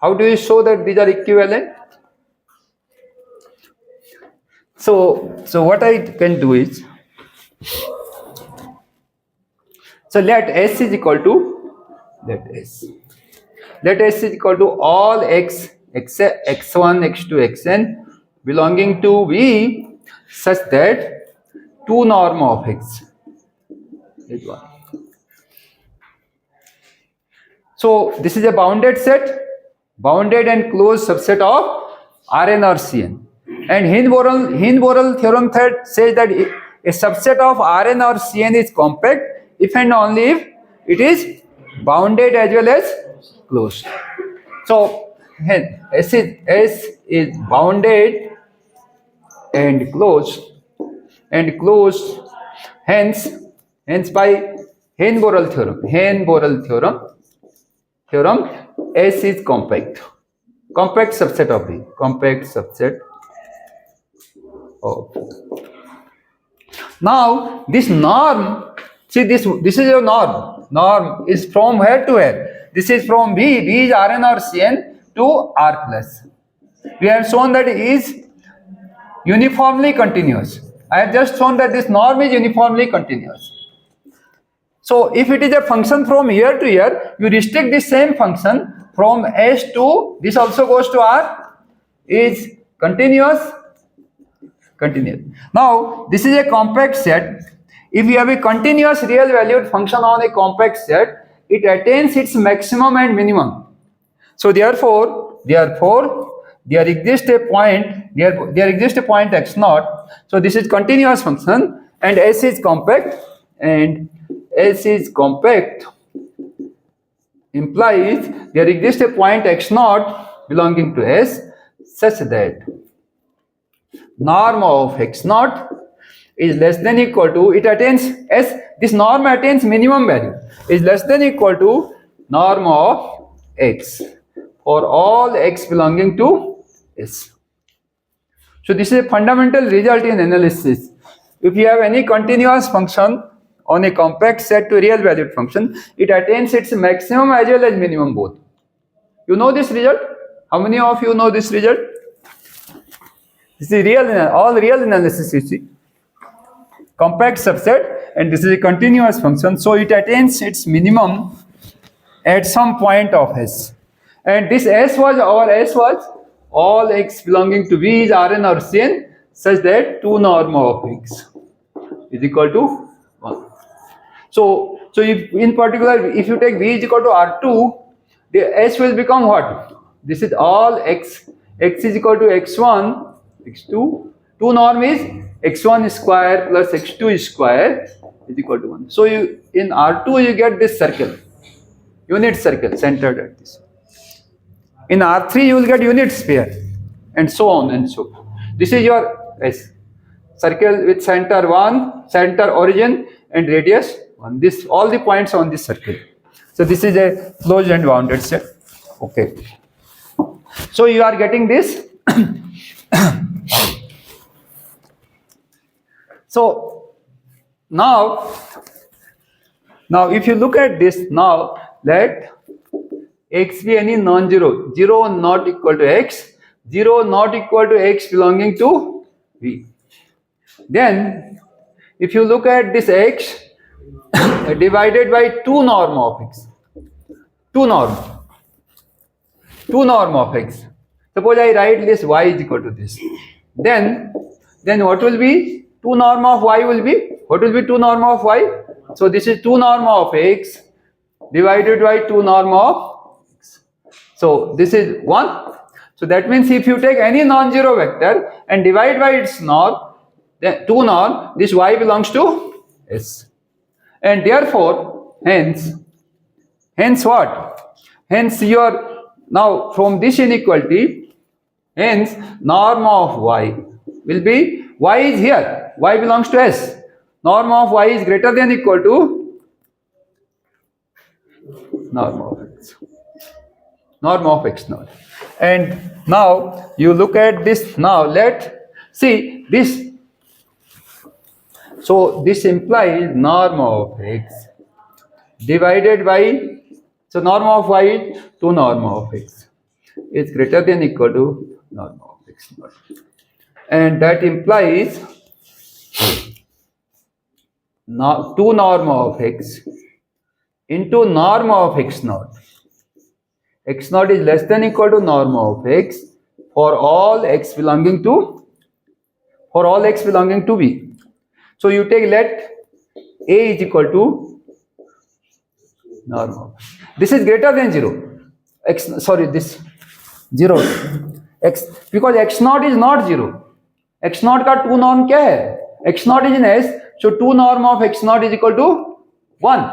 How do you show that these are equivalent? So what I can do is, so let S is equal to all x x1, x2, xn belonging to V such that two norm of x is 1. So this is a bounded set, bounded and closed subset of Rn or Cn. And Hinde-Borel theorem says that a subset of Rn or Cn is compact if and only if it is bounded as well as closed. So S is bounded and closed, hence by Hinde-Borel theorem, S is compact subset of V, Now this norm, see this is your norm. Norm is from where to where? This is from V is Rn or Cn to R plus. We have shown that it is uniformly continuous. I have just shown that this norm is uniformly continuous. So if it is a function from here to here, you restrict the same function from S to this also goes to R is continuous. Now this is a compact set. If you have a continuous real valued function on a compact set, it attains its maximum and minimum. So therefore there exists a point x0. So this is continuous function and S is compact, implies there exists a point x0 belonging to S such that norm of x0 is less than equal to, it attains S, this norm attains minimum value, is less than equal to norm of x for all x belonging to S. So this is a fundamental result in analysis. If you have any continuous function on a compact set to real valued function, it attains its maximum as well as minimum both. You know this result? How many of you know this result? This is all real analysis, you see. compact subset, and this is a continuous function, so it attains its minimum at some point of S. And this S was all x belonging to V is Rn or Cn such that 2 norm of x is equal to 1. So if in particular, if you take V is equal to R2, the S will become what? This is all x is equal to x1, x2. 2 norm is x1 square plus x2 square is equal to 1. So in R2 you get this circle, unit circle centered at this. In R3 you will get unit sphere, and so on and so forth. This is your S. Circle with center 1, center origin and radius 1. This all the points on this circle. So this is a closed and bounded set. Okay. So you are getting this. So now if you look at this, now let x be any non-zero, 0 not equal to x, 0 not equal to x belonging to V. Then if you look at this x divided by 2 norm of x, 2 norm of x. Suppose I write this y is equal to this. Then what will be 2 norm of y will be? What will be 2 norm of y? So this is 2 norm of x divided by 2 norm of x. So this is 1. So that means if you take any non-zero vector and divide by its norm, then 2 norm, this y belongs to S. And therefore, hence what? Hence your, now from this inequality, hence norm of y will be, y is here, y belongs to S. Norm of y is greater than equal to norm of x. Norm of x naught. And now you look at this. Now let see this. So this implies norm of x divided by, so norm of y is 2 norm of x is greater than equal to norm of x naught. And that implies 2 norm of x into norm of x naught. X naught is less than equal to norm of x for all x belonging to V. So you take, let A is equal to norm of, this is greater than 0. This 0 x, because x naught is not 0. X naught का 2 norm क्या है? X naught is in S, so 2 norm of x naught is equal to 1.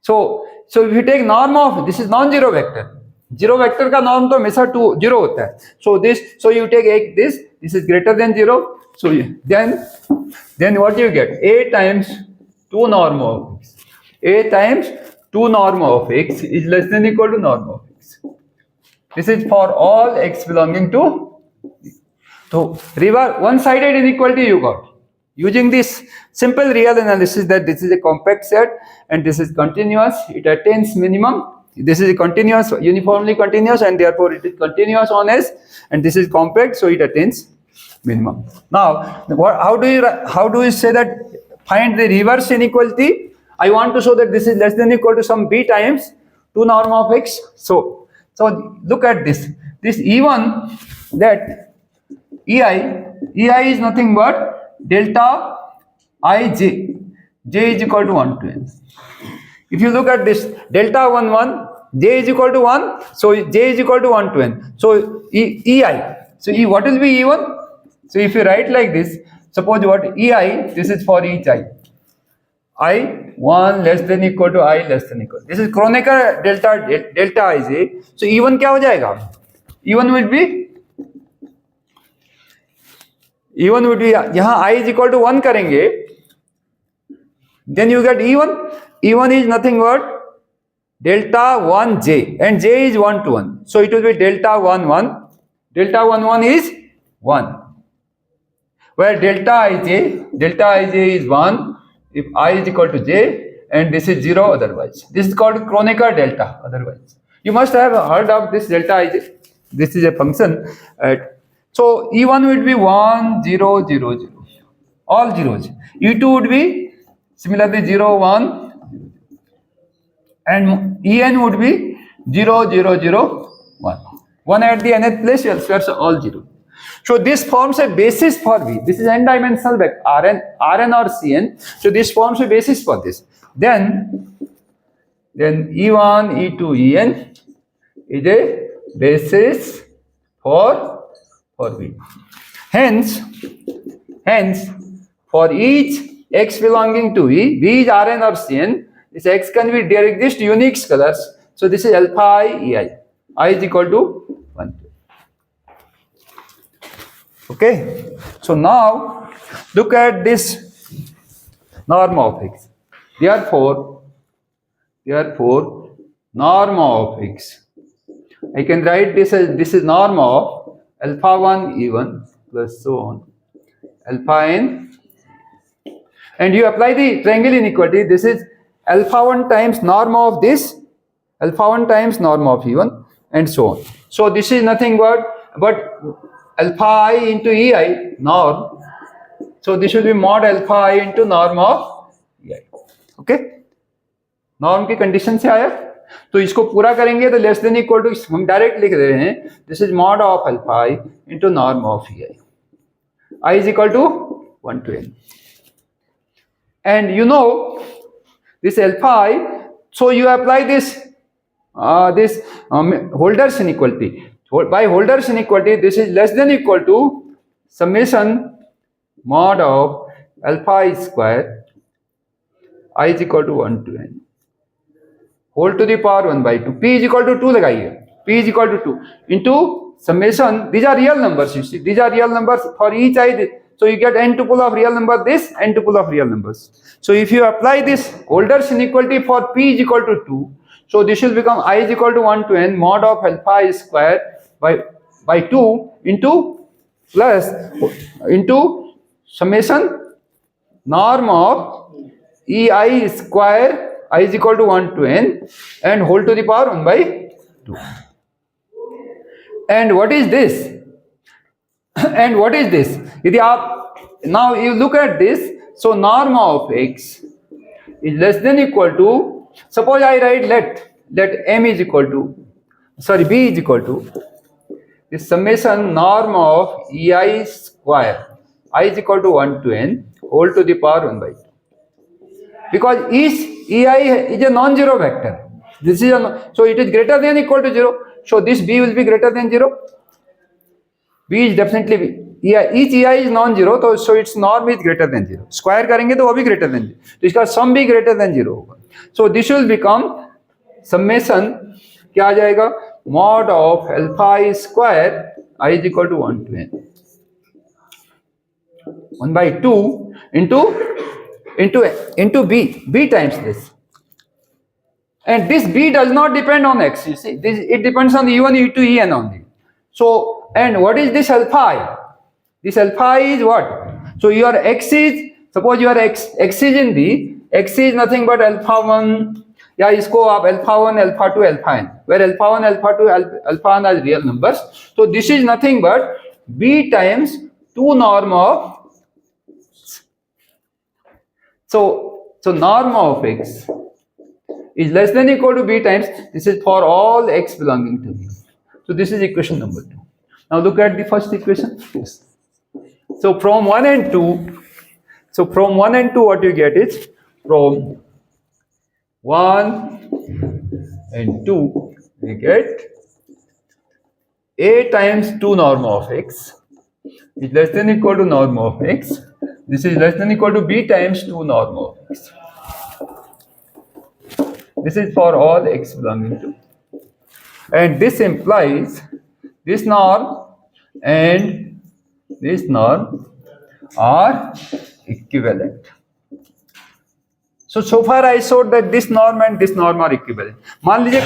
So if you take norm of, this is non-zero vector. Zero vector का norm तो हमेशा 0 होता है. So you take this is greater than 0. So then what you get? A times 2 norm of x. A times 2 norm of x is less than equal to norm of x. This is for all x belonging to. So one-sided inequality you got. Using this simple real analysis that this is a compact set and this is continuous, it attains minimum. This is a continuous, uniformly continuous, and therefore it is continuous on S, and this is compact, so it attains minimum. Now, how do you say that find the reverse inequality? I want to show that this is less than equal to some b times 2 norm of x. So look at this. This E1, that EI is nothing but delta ij. J is equal to 1 to n. If you look at this delta 1 1, j is equal to 1, so j is equal to 1 to n. So EI. So what will be E1? So if you write like this, suppose what EI, this is for each I 1 less than equal to I less than equal. This is Kronecker delta ij. So E1 क्या हो जाएगा? E1 would be यहाँ I is equal to 1 करेंगे, then you get E1. E1 is nothing but delta 1j, and j is 1 to 1. So it will be delta 1 1. Delta 1 1 is 1. Where delta ij is 1 if I is equal to j, and this is 0 otherwise. This is called Kronecker delta otherwise. You must have heard of this delta ij. This is a function. So E1 will be 1 0 0 0. all zeros. E2 would be similarly 0, 1, and En would be 0, 0, 0, 1. 1 at the nth place, elsewhere so all 0. So this forms a basis for V. This is n-dimensional vector Rn or Cn. So this forms a basis for this. Then E1, E2, En is a basis for V. Hence, for each x belonging to V is Rn or Cn. This x can be there exist unique scalars. So this is alpha I Ei. I is equal to 1. Okay. So now look at this norm of x. Therefore, norm of x. I can write this as this is norm of alpha 1 E1 plus so on alpha n. And you apply the triangle inequality. This is alpha 1 times norm of this, alpha 1 times norm of E1, and so on. So this is nothing but alpha I into Ei norm. So this will be mod alpha I into norm of Ei. Okay. Norm की condition से आया, तो इसको पूरा करेंगे तो less than equal to हम direct लिख रहे हैं this is mod of alpha I into norm of I is equal to 1 to n. And you know this alpha I, so you apply this Holder's inequality. By Holder's inequality, this is less than equal to summation mod of alpha I square I is equal to 1 to n whole to the power 1 by 2. P is equal to 2 लगाइए. P is equal to 2 into summation. These are real numbers. You see, these are real numbers for each I. So you get n tuple of real number this, n tuple of real numbers. So if you apply this Holder's inequality for P is equal to 2, so this will become I is equal to 1 to n mod of alpha I square by 2 into plus into summation norm of Ei square I is equal to 1 to n and whole to the power 1 by 2. And what is this? And what is this? Now you look at this. So norm of x is less than equal to, suppose I write let m is equal to, b is equal to the summation norm of Ei square I is equal to 1 to n whole to the power 1 by 2. Because each Ei is a non-zero vector. This is so it is greater than equal to 0. So this b will be greater than 0. B is definitely b. Each Ei is non-zero, so its norm is greater than 0. Square करेंगे तो वो भी greater than 0. तो इसका sum भी greater than 0 होगा. So this will become summation क्या आ जाएगा? Mod of alpha I square I is equal to 1 to n 1 by 2 into b times this. And this b does not depend on x. You see, it depends on E1, E2, En only. So, and what is this alpha I? This alpha I is what? So your x is, suppose your x is in B, x is nothing but alpha 1, या इसको आप alpha 1, alpha 2, alpha n, where alpha 1, alpha 2, alpha n are real numbers. So this is nothing but b times 2 norm of, so norm of x is less than equal to b times, this is for all x belonging to B. So this is equation number 2. Now look at the first equation. Yes. So from 1 and 2, what you get is, from 1 and 2 we get a times 2 norm of x is less than equal to norm of x. This is less than equal to b times 2 norm of x. This is for all x belonging to. And this implies this norm and this norm are equivalent. So far I showed that this norm and this norm are equivalent. मान लीजिए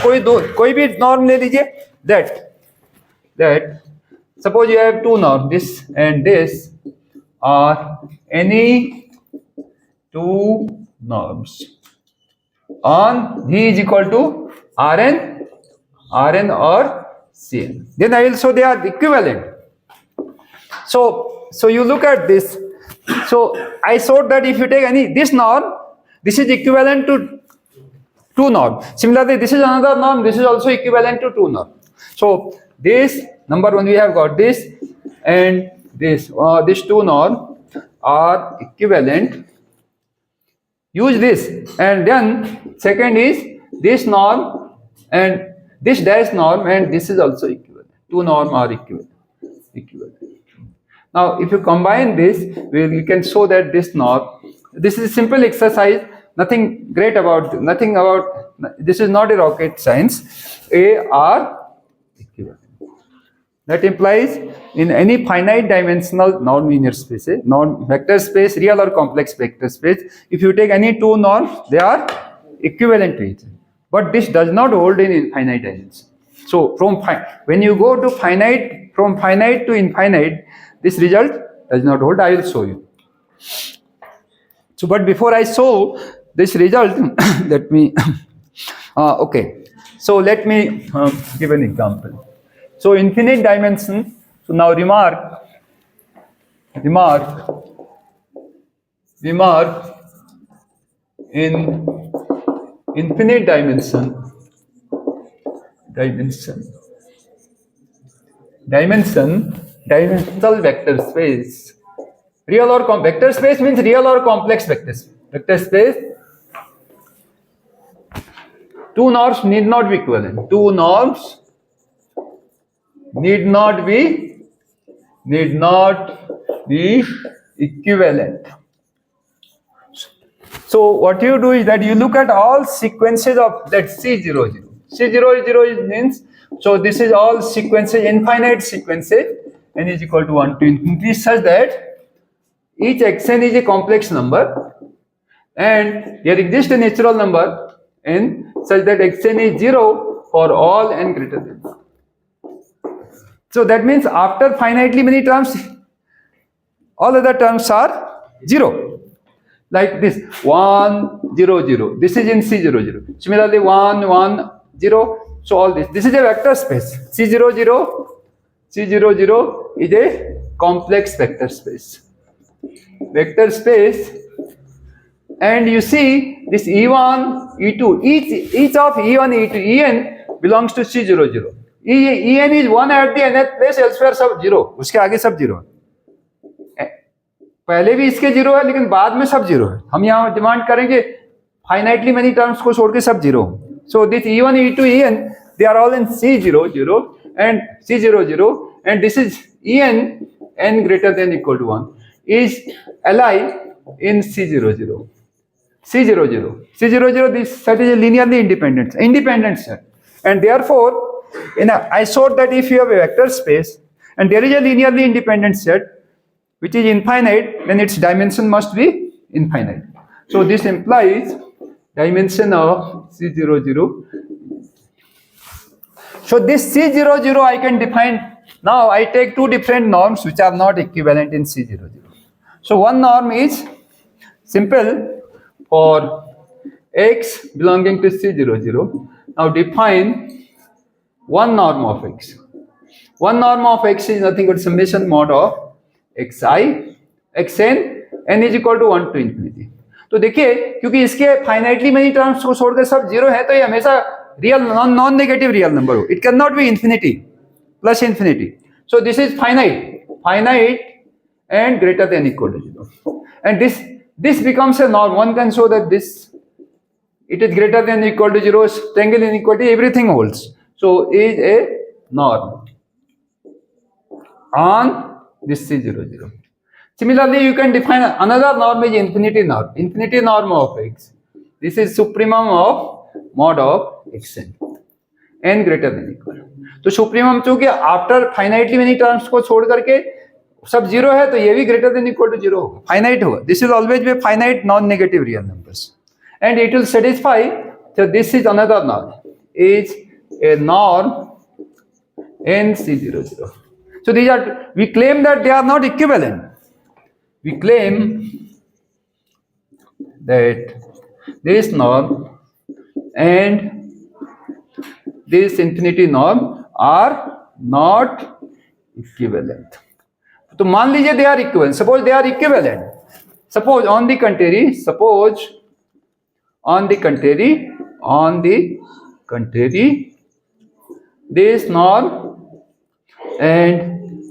कोई भी norm ले लीजिए, that suppose you have two norms, this and this are any two norms on V is equal to Rn or Cn. Then I will show they are equivalent. So you look at this. So I showed that if you take this norm, this is equivalent to 2 norm. Similarly, this is another norm, this is also equivalent to 2 norm. So this number one, we have got this and this 2 norm are equivalent. Use this, and then second is this norm and this dash norm, and this is also equivalent. 2 norm are equivalent. Now, if you combine this, you can show that this norm. This is a simple exercise. Nothing great about. Nothing about. This is not a rocket science. A are equivalent. That implies in any finite dimensional non-linear space, non-vector space, real or complex vector space, if you take any 2 norms, they are equivalent to each other. But this does not hold in infinite dimension. So when you go to finite, from finite to infinite, this result does not hold. I will show you. So, but before I show this result, let me. Okay. So let me give an example. So infinite dimension. So now remark in infinite dimensional vector space. Real or vector space means real or complex vector space. Vector space. 2 norms need not be equivalent. 2 norms need not be equivalent. So what you do is that you look at all sequences of that C00. C00 means, so this is all sequences, infinite sequences, n is equal to 1 to infinity, such that each xn is a complex number and there exists a natural number n such that xn is 0 for all n greater than 1. So that means after finitely many terms, all other terms are 0. Like this 1 0 0. This is in C00. Similarly 1 1 0. So all this is a vector space. C00 is a complex vector space. And you see this E1, E2, each of E1, E2, En belongs to C00. En is 1 at the nth place, elsewhere सब 0. उसके आगे सब 0 है. पहले भी इसके 0 है, लेकिन बाद में सब 0 है. हम यहाँ डिमांड करेंगे फाइनाइटली मेनी टर्म्स को छोड़ के सब 0. So this E1, E2, En, they are all in C00 and C00, and this is En, n greater than equal to 1, is Li in C00. This set is a linearly independent set, and therefore I showed that if you have a vector space and there is a linearly independent set which is infinite, then its dimension must be infinite. So this implies dimension of C00. So this C00 I can define. Now I take 2 different norms which are not equivalent in C00. So one norm is simple for x belonging to C00. Now define one norm of x. One norm of x is nothing but summation mod of xi, xn, n is equal to 1 to infinity. तो देखिए, क्योंकि इसके finitely many terms को छोड़कर सब 0 है, तो ये हमेशा real non negative real number हो. It can not be infinity plus infinity. So this is finite and greater than equal to 0. And this becomes a norm. One can show that it is greater than equal to 0, triangle inequality, everything holds. So is a norm on this C00. Similarly, you can define another norm is infinity norm of x. This is supremum of mod of xn, n greater than equal. तो supremum चूंकि after finitely many terms को छोड़ करके सब 0 है, तो ये भी ग्रेटर देन इक्वल टू 0 होगा, फाइनाइट होगा. This is always be finite non negative real numbers and it will satisfy. So this is another norm, is a norm in C00. So these are, we claim that they are not equivalent. We claim that this norm and this infinity norm are not equivalent. तो मान लीजिए they are equivalent. Suppose they are equivalent. Suppose on the contrary, this norm and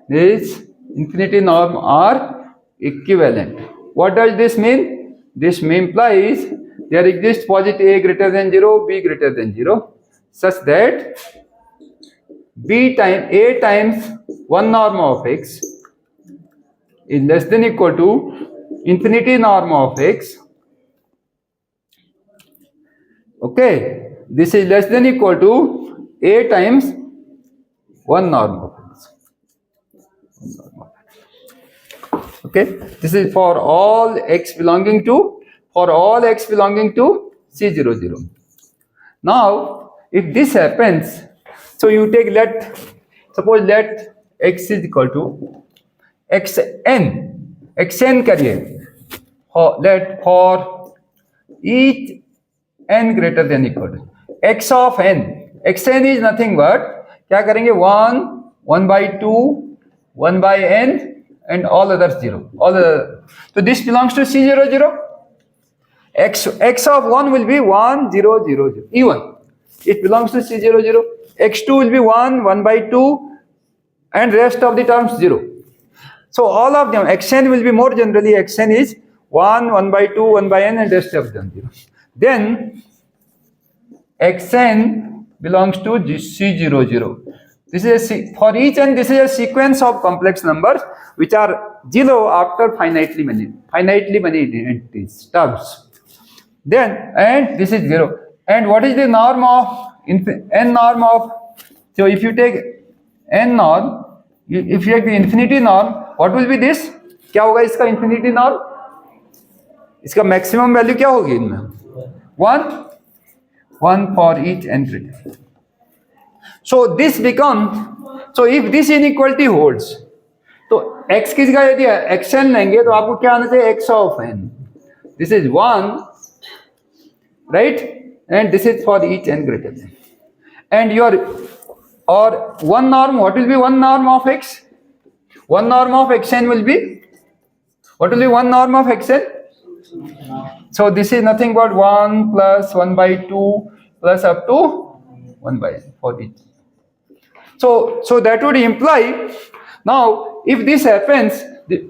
this infinity norm are equivalent. What does this mean? This implies there exists positive a greater than 0, b greater than 0, such that a times 1 norm of x is less than equal to infinity norm of x. Okay, this is less than equal to a times 1 norm of x. Okay, this is for all x belonging to C00. Now, if this happens, so you take suppose let x is equal to xn करिए, let for each n greater than equal to x of n. xn is nothing but क्या करेंगे 1 by 2 1 by n and all others 0, all other. So this belongs to C00. X of 1 will be 1 0 0 0 even it belongs to C00. x2 will be 1 by 2 and rest of the terms 0. So all of them, xn will be more generally, xn is 1 by 2 1 by n and rest of them 0. Then xn belongs to C00. This is for each n, this is a sequence of complex numbers which are 0 after finitely many entities, terms. Then, and this is 0. And what is the norm of n norm of? So if you take n norm, if you take the infinity norm, what will be this? क्या होगा इसका infinity norm? इसका maximum value क्या होगी इनमें? 1 for each n greater. So this becomes, so if this inequality holds, तो x की जगह यदि xn लेंगे तो आपको क्या आना चाहिए? x of n. This is 1, right? And this is for each n greater than. And or one norm, what will be one norm of x? One norm of xn will be, what will be one norm of xn? So this is nothing but 1 plus 1 by 2 plus up to 1 by n for each. So that would imply, now if this happens,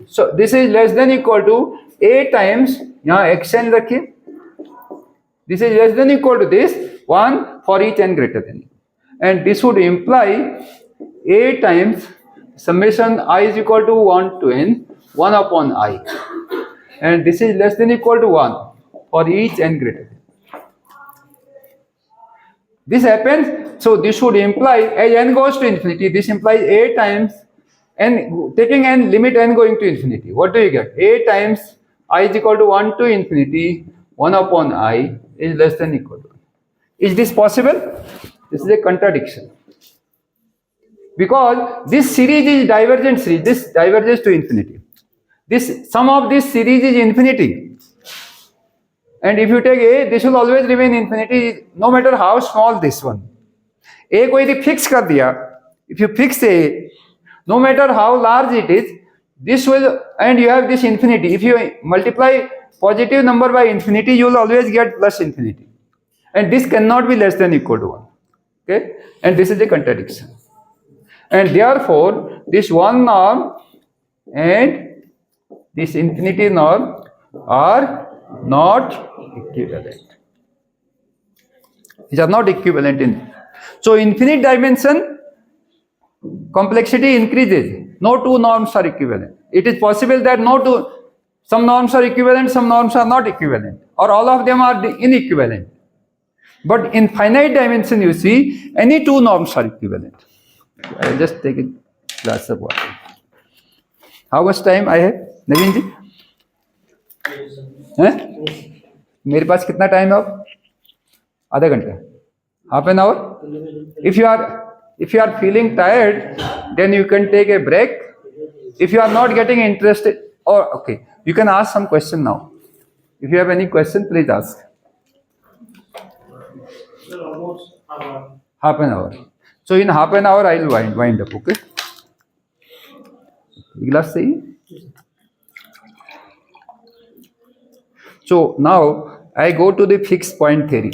so this is less than equal to a times, यहाँ xn रखिए, this is less than equal to this 1 for each n greater than, and this would imply a times summation I is equal to 1 to n 1 upon I, and this is less than equal to 1 for each n greater than. This happens, so this would imply as n goes to infinity, this implies a times n, taking n limit n going to infinity. What do you get? A times I is equal to 1 to infinity 1 upon I is less than equal to 1. Is this possible? This is a contradiction. Because this series is divergent series, this diverges to infinity. This sum of this series is infinity. And if you take a, this will always remain infinity no matter how small this one. A को यदि fix कर दिया, if you fix a, no matter how large it is, this will, and you have this infinity. If you multiply positive number by infinity, you will always get plus infinity. And this cannot be less than equal to 1. Okay? And this is a contradiction. And therefore, this one norm and this infinity norm are not equivalent. These are not equivalent in. So infinite dimension complexity increases. No two norms are equivalent. It is possible that some norms are equivalent, some norms are not equivalent, or all of them are inequivalent. But in finite dimension, you see, any two norms are equivalent. I will just take a glass of water. How much time I have, Naveen ji? मेरे पास कितना time है अब? आधा घंटा, half an hour. If you are feeling tired, then you can take a break. If you are not getting interested, or okay, you can ask some question now. If you have any question, please ask. Almost half an hour. So in half an hour, I will wind up. Okay. Glass सही? So now I go to the fixed point theory,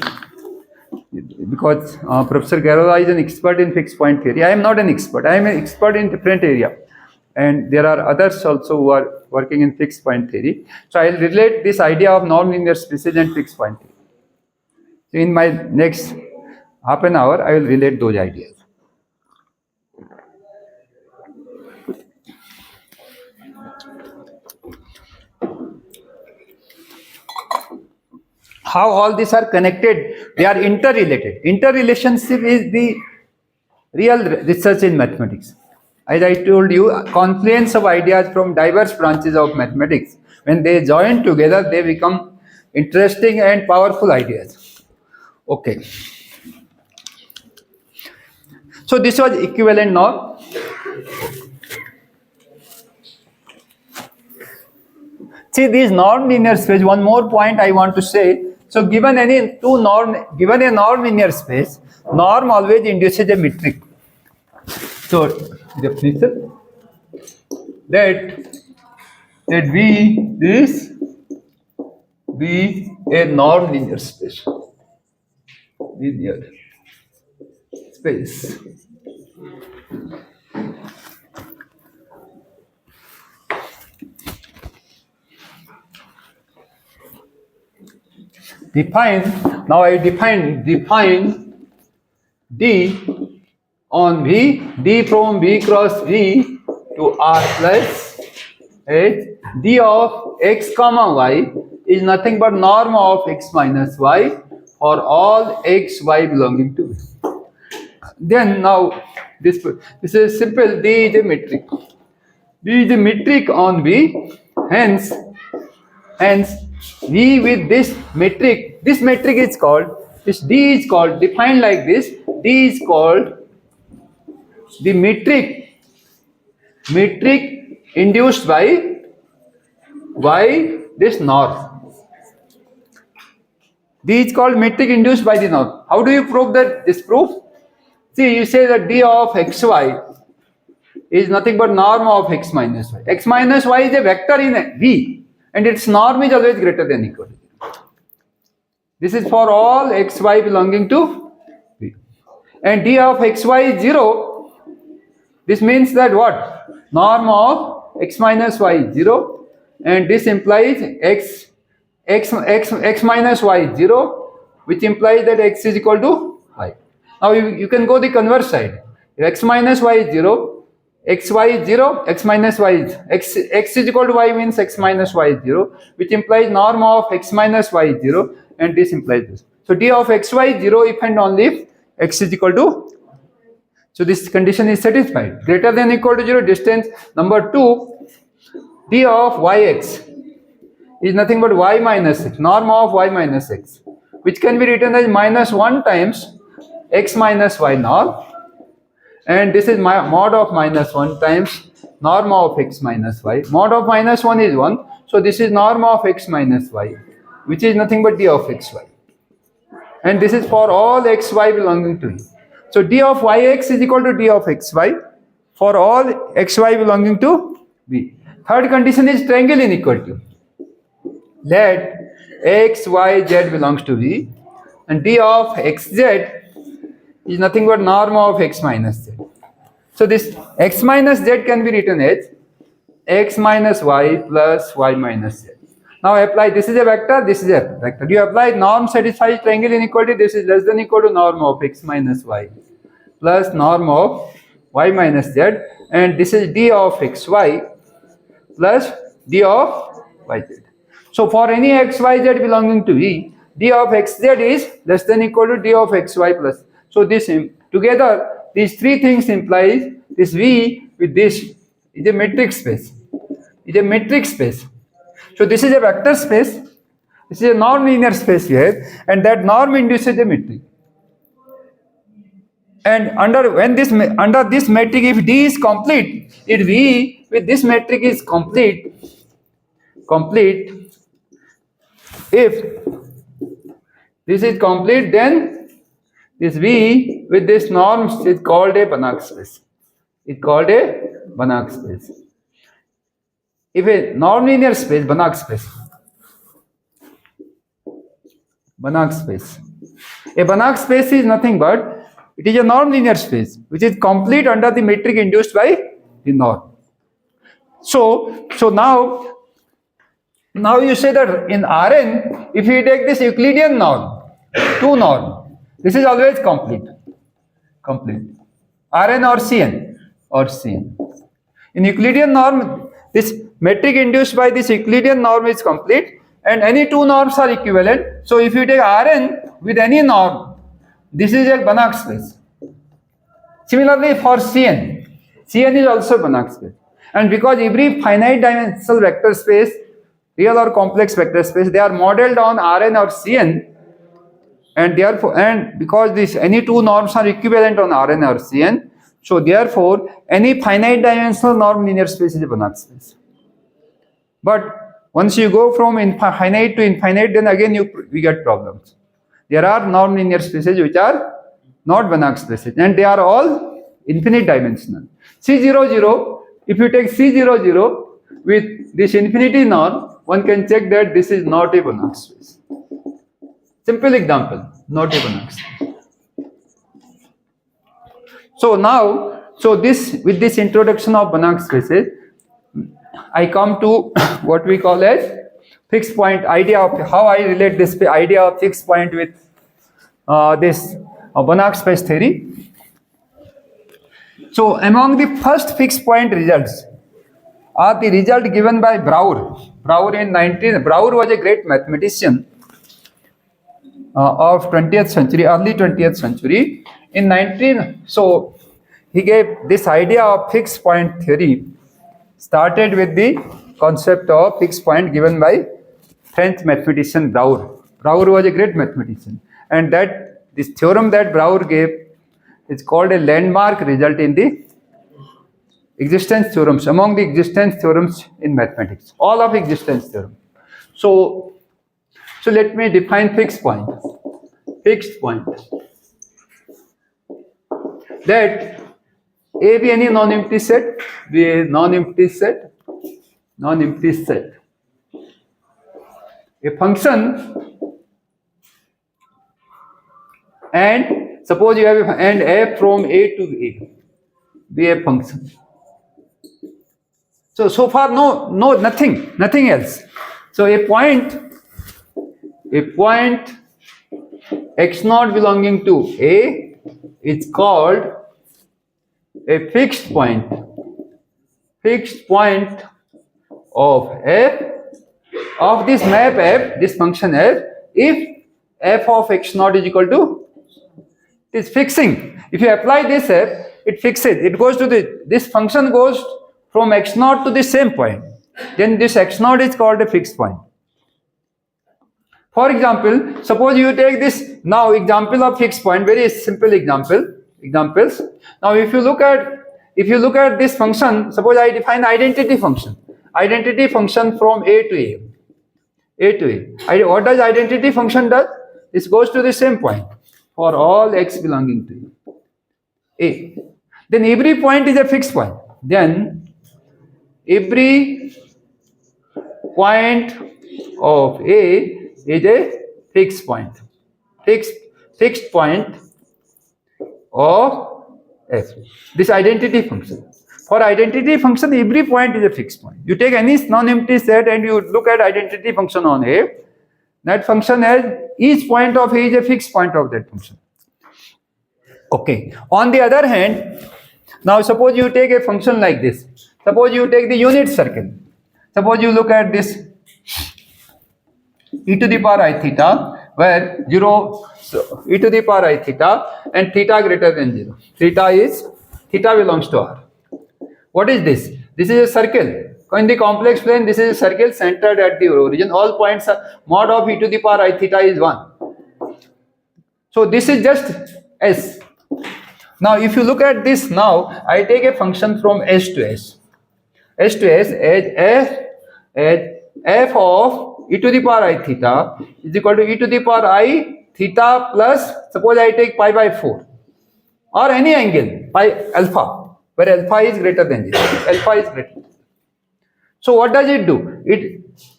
because Professor Garola is an expert in fixed point theory. I am not an expert. I am an expert in different area, and there are others also who are working in fixed point theory. So I will relate this idea of nonlinear spaces and fixed point theory. So in my next half an hour, I will relate those ideas. How all these are connected? They are interrelated. Interrelationship is the real research in mathematics. As I told you, a confluence of ideas from diverse branches of mathematics, when they join together, they become interesting and powerful ideas. Okay. So this was equivalent norm. See, these non-linear space, one more point I want to say. So given a non-linear space, norm always induces a metric. So definition that this be a non-linear space. Linear space. Now I define D on V, D from V cross V to R plus H. D of x comma y is nothing but norm of x minus y for all x, y belonging to V. Then now this is simple. D is a metric. D is a metric on V. Hence V with this metric is called, this D is called, defined like this, D is called the metric induced by this norm. D is called metric induced by the norm. How do you prove that? This proof? See, you say that D of xy is nothing but norm of x minus y. X minus y is a vector in V, and its norm is always greater than equal to 0. This is for all x, y belonging to V. And D of xy is 0. This means that what? Norm of x minus y is 0. And this implies x minus y is 0, which implies that x is equal to y. Now you can go the converse side. If x minus y is 0, xy is 0, x minus y is x is equal to y means x minus y is 0, which implies norm of x minus y is 0, and this implies this. So D of xy is 0 if and only if x is equal to. So this condition is satisfied. Greater than or equal to 0 distance. Number 2, D of yx is nothing but y minus x, norm of y minus x, which can be written as minus 1 times x minus y norm. And this is mod of minus 1 times norm of x minus y. Mod of minus 1 is 1. So this is norm of x minus y, which is nothing but D of xy. And this is for all xy belonging to E. So D of yx is equal to D of xy for all xy belonging to V. Third condition is triangle inequality. Let x, y, z belongs to V, and D of xz is nothing but norm of x minus z. So this x minus z can be written as x minus y plus y minus z. Now apply, this is a vector, this is a vector. You apply norm satisfies triangle inequality, this is less than equal to norm of x minus y plus norm of y minus z, and this is D of xy plus D of yz. So for any x, y, z belonging to V, D of xz is less than equal to D of xy plus. So this together, these three things implies this V with this is a metric space. It's a metric space. So this is a vector space. This is a non-linear space here, and that norm induces a metric. And under this metric, if D is complete, if V with this metric is complete. If this is complete, then this V with this norm is called a Banach space. It's called a Banach space. If a non-linear space, Banach space. Banach space. A Banach space is nothing but it is a norm-linear space which is complete under the metric induced by the norm. So now you say that in Rn, if you take this Euclidean norm, 2 norm, this is always complete. Rn or Cn. In Euclidean norm, this metric induced by this Euclidean norm is complete, and any 2 norms are equivalent. So if you take Rn with any norm, this is a Banach space. Similarly for Cn is also Banach space. And because every finite dimensional vector space, real or complex vector space, they are modeled on Rn or Cn, and therefore, and because this any 2 norms are equivalent on Rn or Cn, so therefore any finite dimensional norm linear space is a Banach space. But once you go from finite to infinite, then again we get problems. There are norm linear spaces which are not Banach spaces, and they are all infinite dimensional. C00, if you take C00 with this infinity norm, one can check that this is not a Banach space. Simple example, not a Banach space. So now, with this introduction of Banach spaces, I come to what we call as fixed point idea of how I relate this idea of fixed point with this Banach space theory. So among the first fixed point results are the result given by Brouwer. Brouwer was a great mathematician of 20th century, early 20th century. So he gave this idea of fixed point theory, started with the concept of fixed point given by French mathematician Brouwer. Brouwer was a great mathematician, and this theorem that Brouwer gave is called a landmark result in the existence theorems, among the existence theorems in mathematics, all of existence theorem. So let me define fixed point. Fixed point, that A be any non-empty set, be a non-empty set, a function, and suppose you have and f from A to A, be a function. So far nothing else. So a point x0 belonging to A is called a fixed point of f of this map f, this function f, if f of x0 is equal to, it is fixing. If you apply this f, it fixes. It goes to this function goes from x0 to the same point. Then this x0 is called a fixed point. For example, suppose you take this now example of fixed point, very simple examples. Now if you look at this function, suppose I define identity function from A to A. What does identity function does? This goes to the same point for all x belonging to A. Then every point is a fixed point. Then every point of A is a fixed point. Fixed point of f. This identity function. For identity function, every point is a fixed point. You take any non-empty set and you look at identity function on A. That function has each point of A is a fixed point of that function. Okay. On the other hand, now suppose you take a function like this. Suppose you take the unit circle. Suppose you look at this e to the power I theta, where e to the power I theta and theta greater than 0. Theta belongs to R. What is this? This is a circle. In the complex plane, this is a circle centered at the origin. All points are mod of e to the power I theta is 1. So this is just S. Now if you look at this now, I take a function from S to S. S to S as f of e to the power I theta is equal to e to the power I theta plus, suppose I take pi by 4 or any angle, pi alpha, where alpha is greater than 0. Alpha is greater. So what does it do?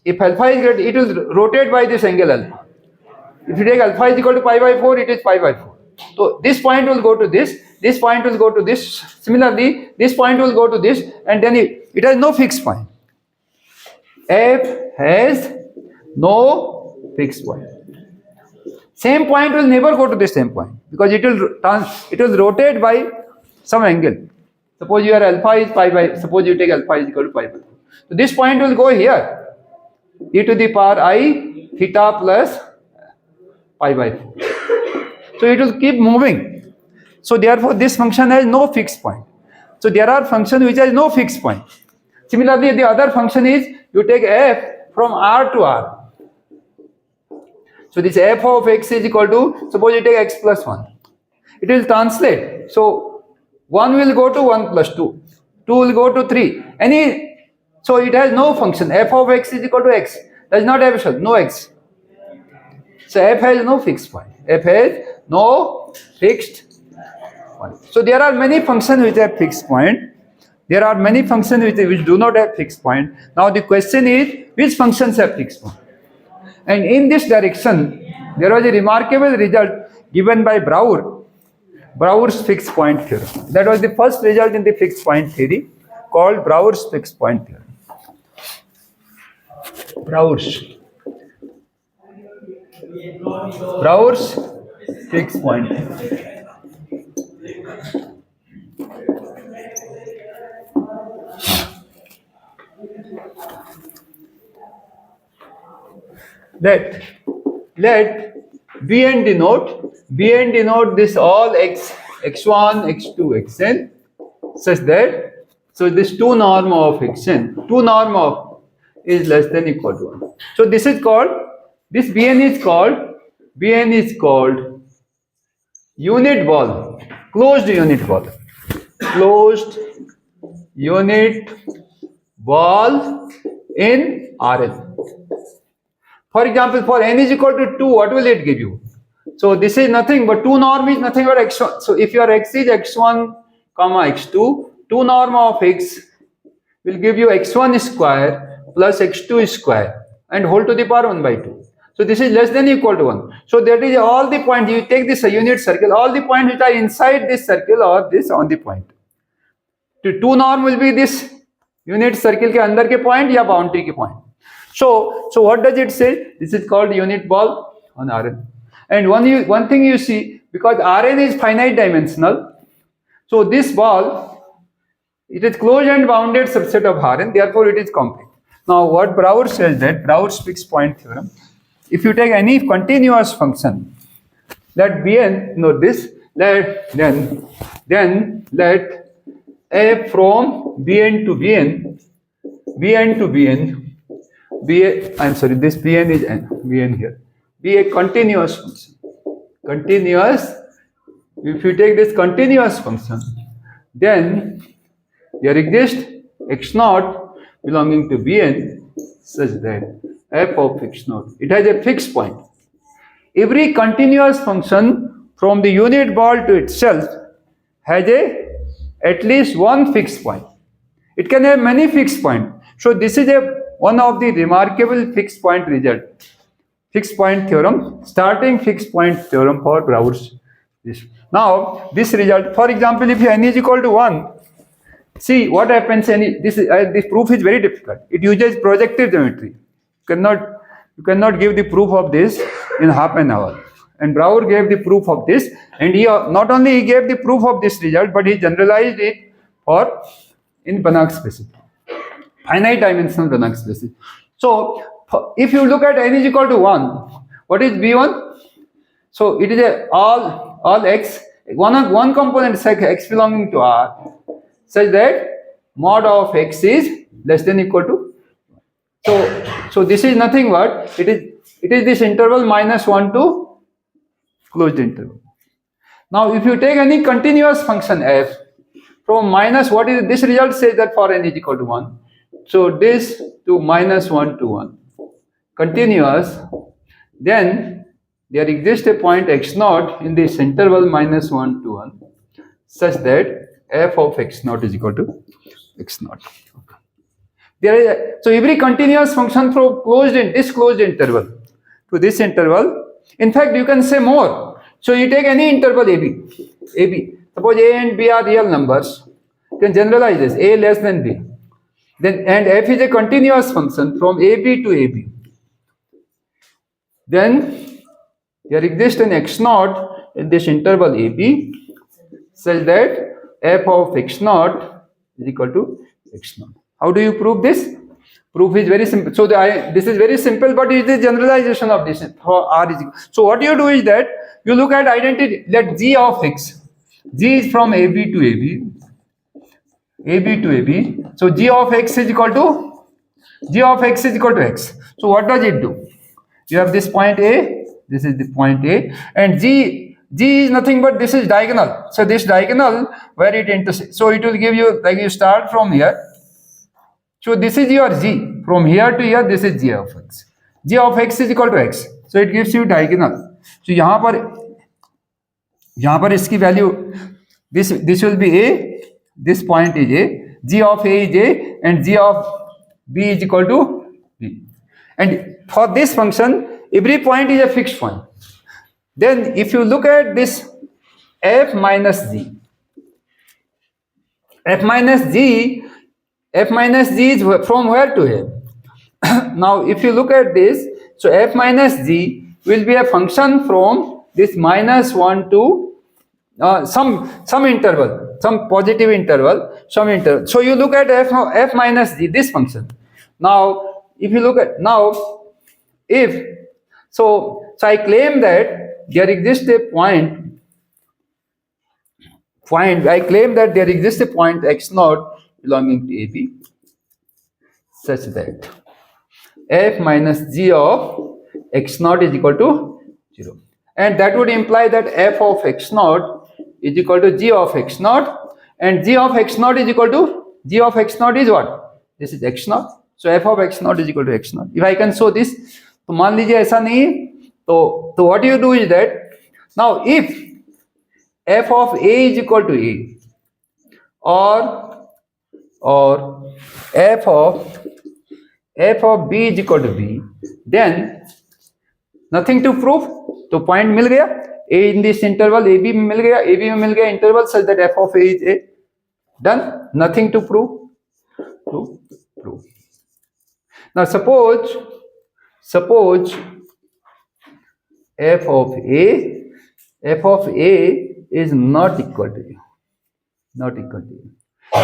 If alpha is greater, it will rotate by this angle alpha. If you take alpha is equal to pi by 4, it is pi by 4. So this point will go to this point will go to this. Similarly, this point will go to this, and then it has no fixed point. F has no fixed point. Same point will never go to the same point because it will rotate by some angle. Suppose your alpha is pi by, suppose you take alpha is equal to pi by 4. So this point will go here, e to the power I theta plus pi by 4. So it will keep moving. So therefore this function has no fixed point. So there are functions which has no fixed point. Similarly, the other function is you take f from R to R. So this f of x is equal to, suppose you take x plus 1. It will translate. So 1 will go to 1 plus 2. 2 will go to 3. So it has no function. F of x is equal to x. Does not have no x. So f has no fixed point. F has no fixed point. So there are many functions which have fixed point. There are many functions which do not have fixed point. Now the question is, which functions have fixed point? And in this direction, there was a remarkable result given by Brouwer's fixed point theorem. That was the first result in the fixed point theory called Brouwer's fixed point theorem. Brouwer's fixed point theorem. Let Bn denote this all x1, x2, xn such that, so this 2 norm of xn, 2 norm of is less than equal to 1. So this is called, this Bn is called unit ball, closed unit ball in Rn. For example, for n is equal to 2, what will it give you? So this is nothing but 2 norm is nothing but x1. So if your x is x1 comma x2, 2 norm of x will give you x1 square plus x2 square and whole to the power 1 by 2. So this is less than equal to 1. So that is all the points, you take this unit circle, all the points which are inside this circle or this on the point. The 2 norm will be this unit circle ke andar ke point ya boundary ke point. So what does it say? This is called unit ball on Rn. And one thing you see, because Rn is finite dimensional, so this ball, it is closed and bounded subset of Rn, therefore it is compact. Now what Brouwer says, that Brouwer's fixed point theorem, if you take any continuous function, let Bn, then let f from Bn to Bn, this Bn is Bn here, be a continuous function. If you take this continuous function, then there exists x0 belonging to Bn such that f of x0, it has a fixed point. Every continuous function from the unit ball to itself has at least one fixed point. It can have many fixed points. So this is one of the remarkable fixed point result. Fixed point theorem, starting fixed point theorem for Brouwer's. Now this result, for example, if n is equal to 1, see what happens. This proof is very difficult. It uses projective geometry. You cannot give the proof of this in half an hour. And Brouwer gave the proof of this, and he not only gave the proof of this result, but he generalized it in Banach spaces, finite dimensional Banach spaces. So if you look at n is equal to 1, what is B1? So it is all x, one component x belonging to R, such that mod of x is less than equal to. So this is nothing but it is this interval -1 to closed interval. Now if you take any continuous function f from what is this result says that for n is equal to 1. So this to -1 to 1 continuous, then there exists a point x0 in this interval -1 to 1 such that f of x0 is equal to x0. So every continuous function from this closed interval to this interval In fact, you can say more. So you take any interval AB. Suppose A and B are real numbers. You can generalize this, A less than B. Then and f is a continuous function from AB to AB. Then there exists an x naught in this interval AB such that f of x naught is equal to x naught. How do you prove this? Proof is very simple. So this is very simple, but it is generalization of this for R is equal. So what you do is that you look at identity. Let G of x. G is from AB to AB. AB to AB. So G of x is equal to x. So what does it do? You have this point A. This is the point A, and G is nothing but this is diagonal. So this diagonal where it intersects. So it will give you, like, you start from here. So this is your G. From here to here, this is G of x. G of x is equal to x. So it gives you diagonal. So यहाँ पर इसकी value, this will be A. This point is A. G of A is A, and G of B is equal to B. And for this function, every point is a fixed point. Then if you look at this f minus g, f minus g is from where to here? Now if you look at this, so f minus g will be a function from this minus 1 to some interval, some positive interval, some interval. So you look at f minus g, this function. Now if you look at so I claim that there exists a point. I claim that there exists a point x naught belonging to AB such that f minus g of x naught is equal to 0, and that would imply that f of x naught is equal to g of x naught, and g of x naught is equal to g of x naught is what? This is x naught. So f of x naught is equal to x naught. If I can show this, तो मान लीजिए ऐसा नहीं है, तो what you do is that now if f of A is equal to A or f of B is equal to B, then nothing to prove. तो point मिल गया, A in this interval AB में मिल गया, AB में मिल गया interval such that f of A is A. Done. Nothing to prove. Now suppose f of A is not equal to A.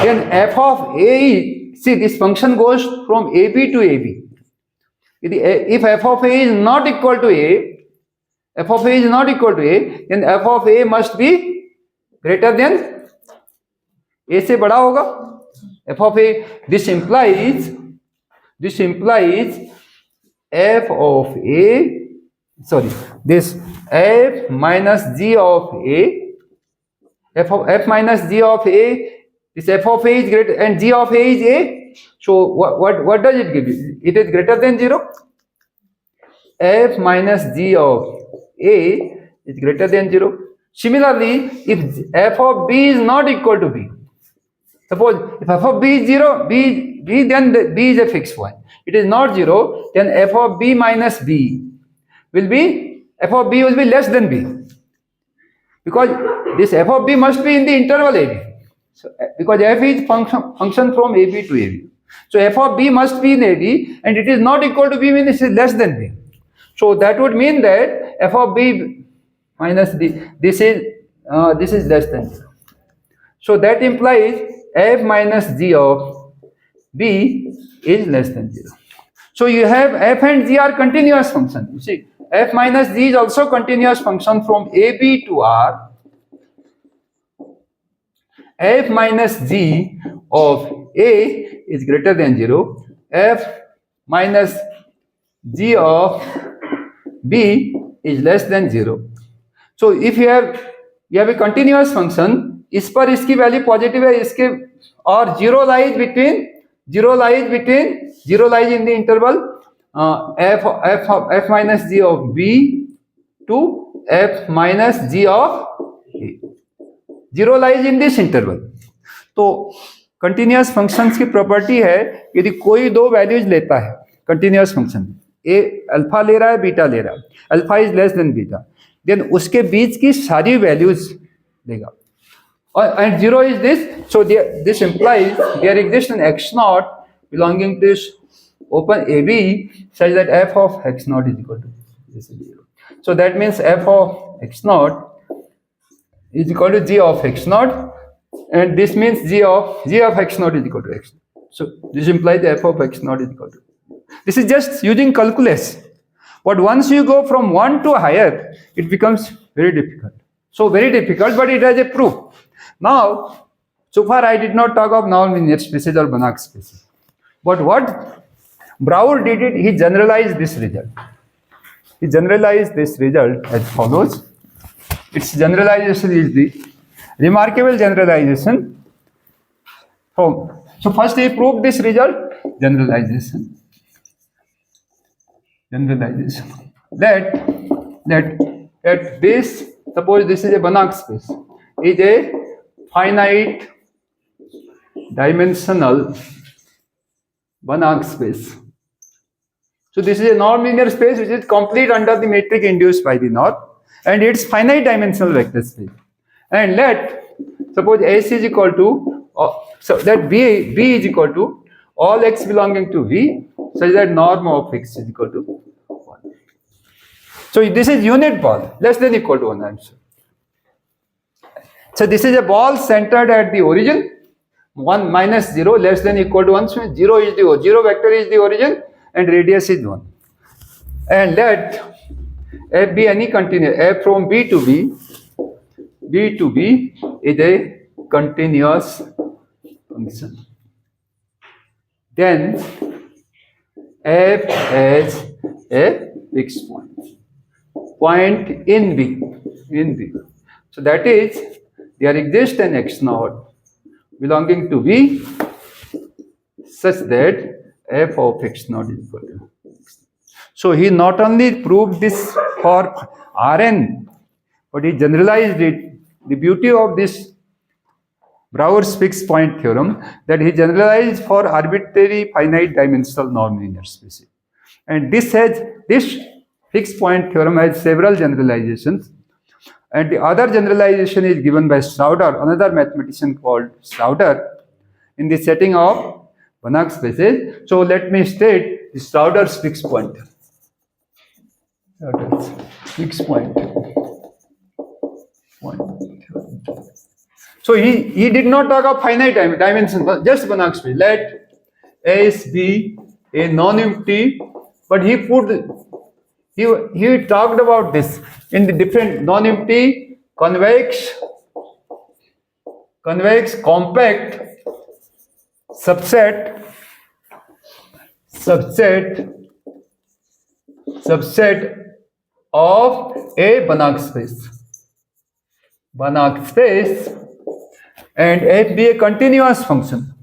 Then f of A, see, this function goes from AB to AB. If f of A is not equal to A, then f of A must be greater than A से बड़ा होगा. F of A, this implies f of A, this f minus g of A, f minus g of A, this f of A is greater and g of A is A. So what does it give you? It is greater than 0. F minus g of A is greater than 0. Similarly, if f of B is not equal to B, suppose if f of B is 0, then B is a fixed point. It is not 0, then f of B minus B will be less than B, because this f of B must be in the interval AB. So, because f is function from AB to AB, so f of B must be in AB, and it is not equal to B means it is less than B. So that would mean that f of B minus B, this is less than 0. So that implies f minus g of B is less than 0. So you have f and g are continuous function. You see, f minus g is also continuous function from AB to R. F minus g of A is greater than 0. F minus g of B is less than 0. So if you have a continuous function, इस पर इसकी value positive है, इसके और zero lies in the interval f minus g of B to f minus g of A. Zero lies in this interval. तो continuous functions की property है, यदि कोई दो वैल्यूज लेता है कंटिन्यूअस फंक्शन, ए अल्फा ले रहा है, बीटा ले रहा है, alpha is less than beta, then उसके बीच की सारी वैल्यूज देगा. And 0 is this, so this implies there exists an x naught belonging to this open AB such that f of x naught is equal to this is 0. So that means f of x naught is equal to g of x naught, and this means g of x naught is equal to x. So this implies f of x naught is equal to. This is just using calculus, but once you go from 1 to higher, it becomes very difficult. So very difficult, but it has a proof. Now, so far I did not talk of nonlinear spaces or Banach spaces. But what Brouwer did it, he generalized this result. He generalized this result as follows. Its generalization is the remarkable generalization. So first he proved this result, generalization. That at this, suppose this is a Banach space, is a finite dimensional Banach space. So this is a nonlinear space which is complete under the metric induced by the norm, and it's finite dimensional vector space. And let suppose S is equal to so that B is equal to all x belonging to V, such that norm of x is equal to 1. So this is unit ball less than equal to 1. I'm sure. So this is a ball centered at the origin, 1 minus 0 less than equal to 1. So 0 is the 0 vector is the origin and radius is 1. And let f be any continuous, f from B to B is a continuous function. Then f has a fixed point in B. So that is, there exists an x naught belonging to V such that f of x naught is equal to x. So he not only proved this for Rn, but he generalized it. The beauty of this Brouwer's fixed point theorem, that he generalized for arbitrary finite dimensional nonlinear spaces. And this fixed point theorem has several generalizations. And the other generalization is given by Schroeder, another mathematician called Schroeder, in the setting of Banach spaces. So let me state the Schroeder's fixed point. Fixed point. So he did not talk of finite dimension, just Banach space. Let S be a non-empty, but he talked about this in the different non-empty, convex, compact, subset of a Banach space, and f be a continuous function,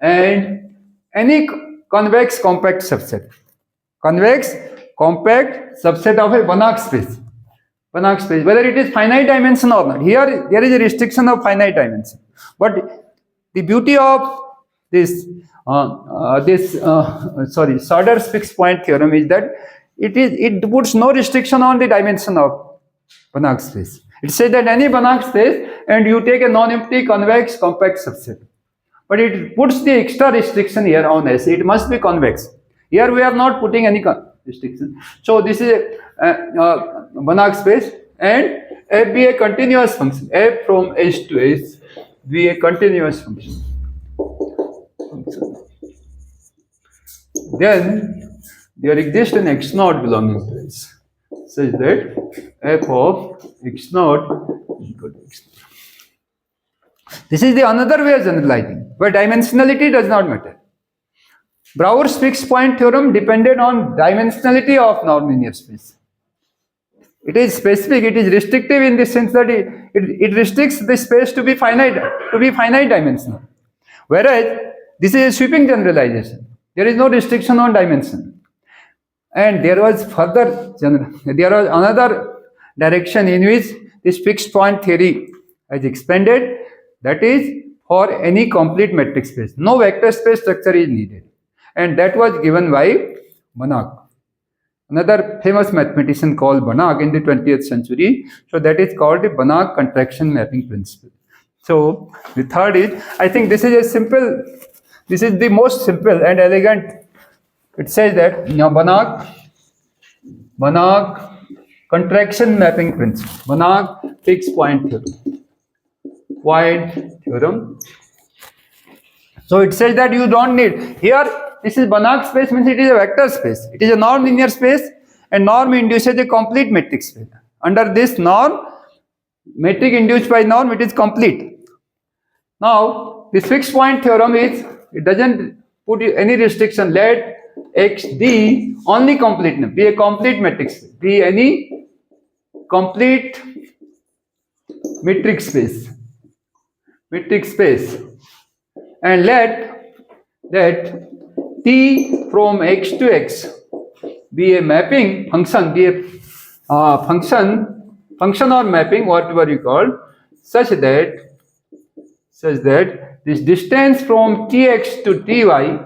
and any convex compact subset of a Banach space, whether it is finite dimension or not. Here there is a restriction of finite dimension, but the beauty of this Schroeder's fixed point theorem is that it puts no restriction on the dimension of Banach space. It says that any Banach space, and you take a non-empty convex compact subset, but it puts the extra restriction here on S. It must be convex. Here we are not putting any restriction. So this is a Banach space, and f be a continuous function. F from S to S be a continuous function. Then there exists an x naught belonging to S, such that f of x naught is equal to x naught. This is the another way of generalizing, where dimensionality does not matter. Brouwer's fixed point theorem depended on dimensionality of nonlinear space. It is specific, it is restrictive in the sense that it restricts the space to be finite dimensional. Whereas this is a sweeping generalization. There is no restriction on dimension. And there was another direction in which this fixed point theory has expanded, that is for any complete metric space. No vector space structure is needed. And that was given by Banach. another famous mathematician called Banach in the 20th century. So that is called the Banach contraction mapping principle. So the third is, I think this is the most simple and elegant. It says that Banach contraction mapping principle, Banach fixed point theorem. So it says that you don't need here. This is Banach space, means it is a vector space. It is a non-linear space, and norm induces a complete metric space. Under this norm, metric induced by norm, it is complete. Now, this fixed point theorem is, it doesn't put any restriction. Let XD only complete, be a complete metric space, be any complete metric space, and let T from X to X be a mapping function, be a function or mapping, whatever you call, such that this distance from Tx to Ty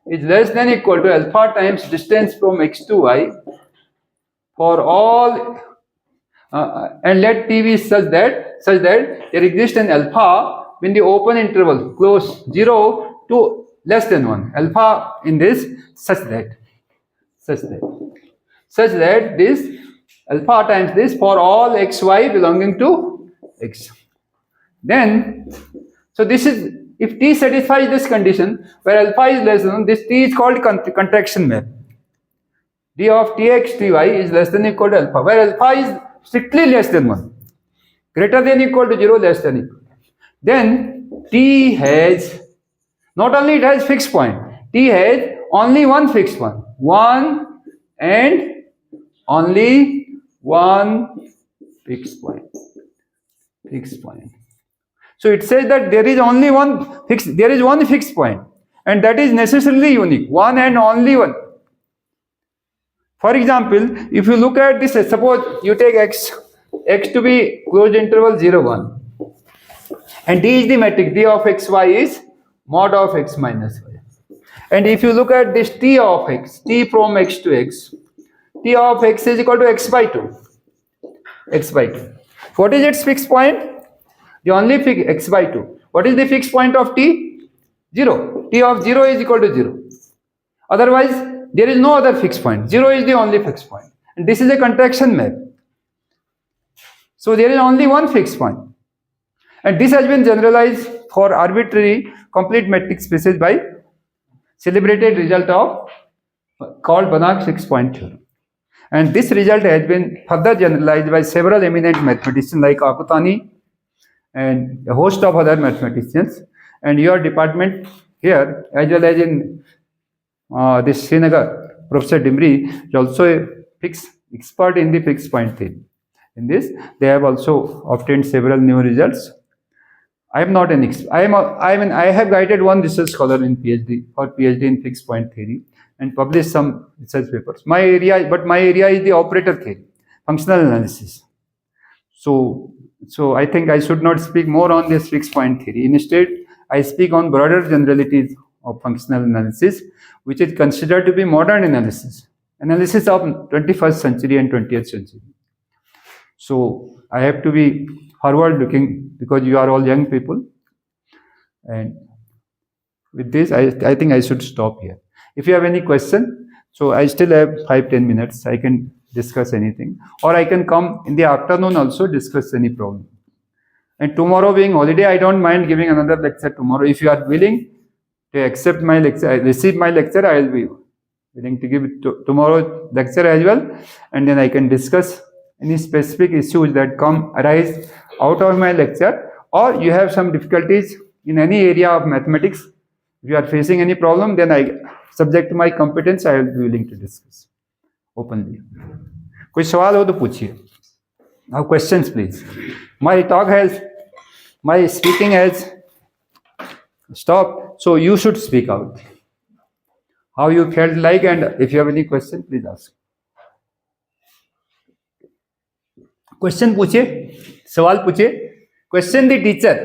is less than or equal to alpha times distance from X to Y for all, and let T be such that there exists an alpha when the open interval close 0 to less than 1, alpha in this such that this alpha times this for all xy belonging to X. Then, so this is, if T satisfies this condition where alpha is less than 1, this T is called contraction map. D of Tx Ty is less than or equal to alpha, where alpha is strictly less than 1, greater than or equal to 0, less than or equal. Then T has, not only it has fixed point, T has only one fixed point, one and only one fixed point. So it says that there is only one fixed point, and that is necessarily unique, one and only one. For example, if you look at this, suppose you take x to be closed interval 0, 1, and D is the metric, D of xy is mod of x minus y. And if you look at this T of x, T from X to X, T of x is equal to x by 2. What is its fixed point? The only fixed x by 2. What is the fixed point of T? 0. T of 0 is equal to 0. Otherwise, there is no other fixed point. 0 is the only fixed point. And this is a contraction map. So there is only one fixed point. And this has been generalized for arbitrary complete metric spaces by celebrated result of called Banach fixed point theorem. And this result has been further generalized by several eminent mathematicians like Akutani and a host of other mathematicians. And your department here, as well as in this Srinagar, Professor Dimri is also a fixed expert in the fixed point theory. In this, they have also obtained several new results. I am not an expert. I have guided one research scholar in PhD in fixed point theory, and published some research papers. My area is the operator theory, functional analysis. So I think I should not speak more on this fixed point theory. Instead, I speak on broader generalities of functional analysis, which is considered to be modern analysis of 21st century and 20th century. So I have to be forward looking because you are all young people. And with this, I think I should stop here. If you have any question, so I still have 5-10 minutes. I can discuss anything, or I can come in the afternoon also discuss any problem. And tomorrow being holiday, I don't mind giving another lecture tomorrow. If you are willing to accept my lecture, receive my lecture, I will be willing to give tomorrow lecture as well, and then I can discuss any specific issues that arise out of my lecture, or you have some difficulties in any area of mathematics. If you are facing any problem, then subject to my competence, I will be willing to discuss openly. कोई सवाल हो तो पूछिए. Now questions please. My speaking has stopped, so you should speak out. How you felt like, and if you have any question, please ask. Question पूछिए, सवाल पूछिए. Question the teacher.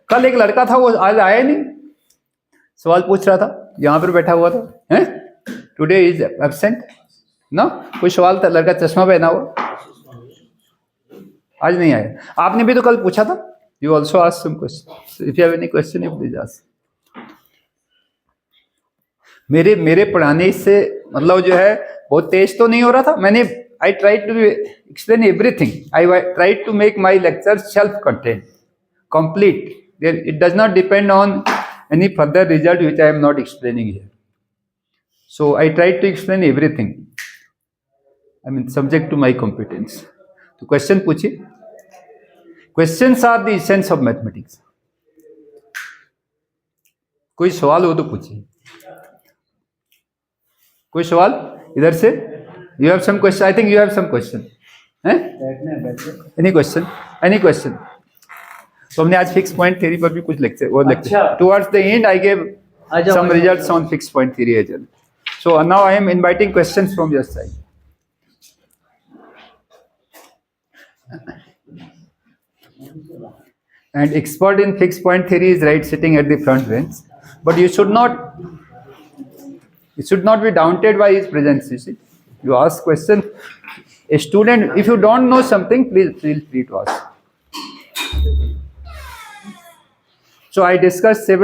कल एक लड़का था, वो आज आया नहीं, सवाल पूछ रहा था, यहाँ पर बैठा हुआ था. Today is absent. ना? कोई सवाल था? लड़का चश्मा पहना हुआ आज नहीं आया। आपने भी तो कल पूछा था। You also ask some question, if you have any question you please ask. मेरे पढ़ाने से मतलब जो है बहुत तेज तो नहीं हो रहा था। मैंने I try to explain everything, I try to make my lecture self content complete. It does not depend on any further result which I am not explaining here. So I tried to explain everything, I mean subject to my competence. तो question पूछिए। Questions are the essence of mathematics. कोई सवाल हो तो पूछिए। कोई सवाल इधर से? You have some question? I think you have some question है? Any question? Any question? तो हमने आज फिक्स पॉइंट थ्योरी पर भी कुछ लेक्चर वो lecture towards the and I gave some results on fixed point theory as well. So now I am inviting questions from your side. And expert in fixed point theory is right sitting at the front bench, but you should not be daunted by his presence. You see, you ask question. A student, if you don't know something, please feel free to ask. So I discussed several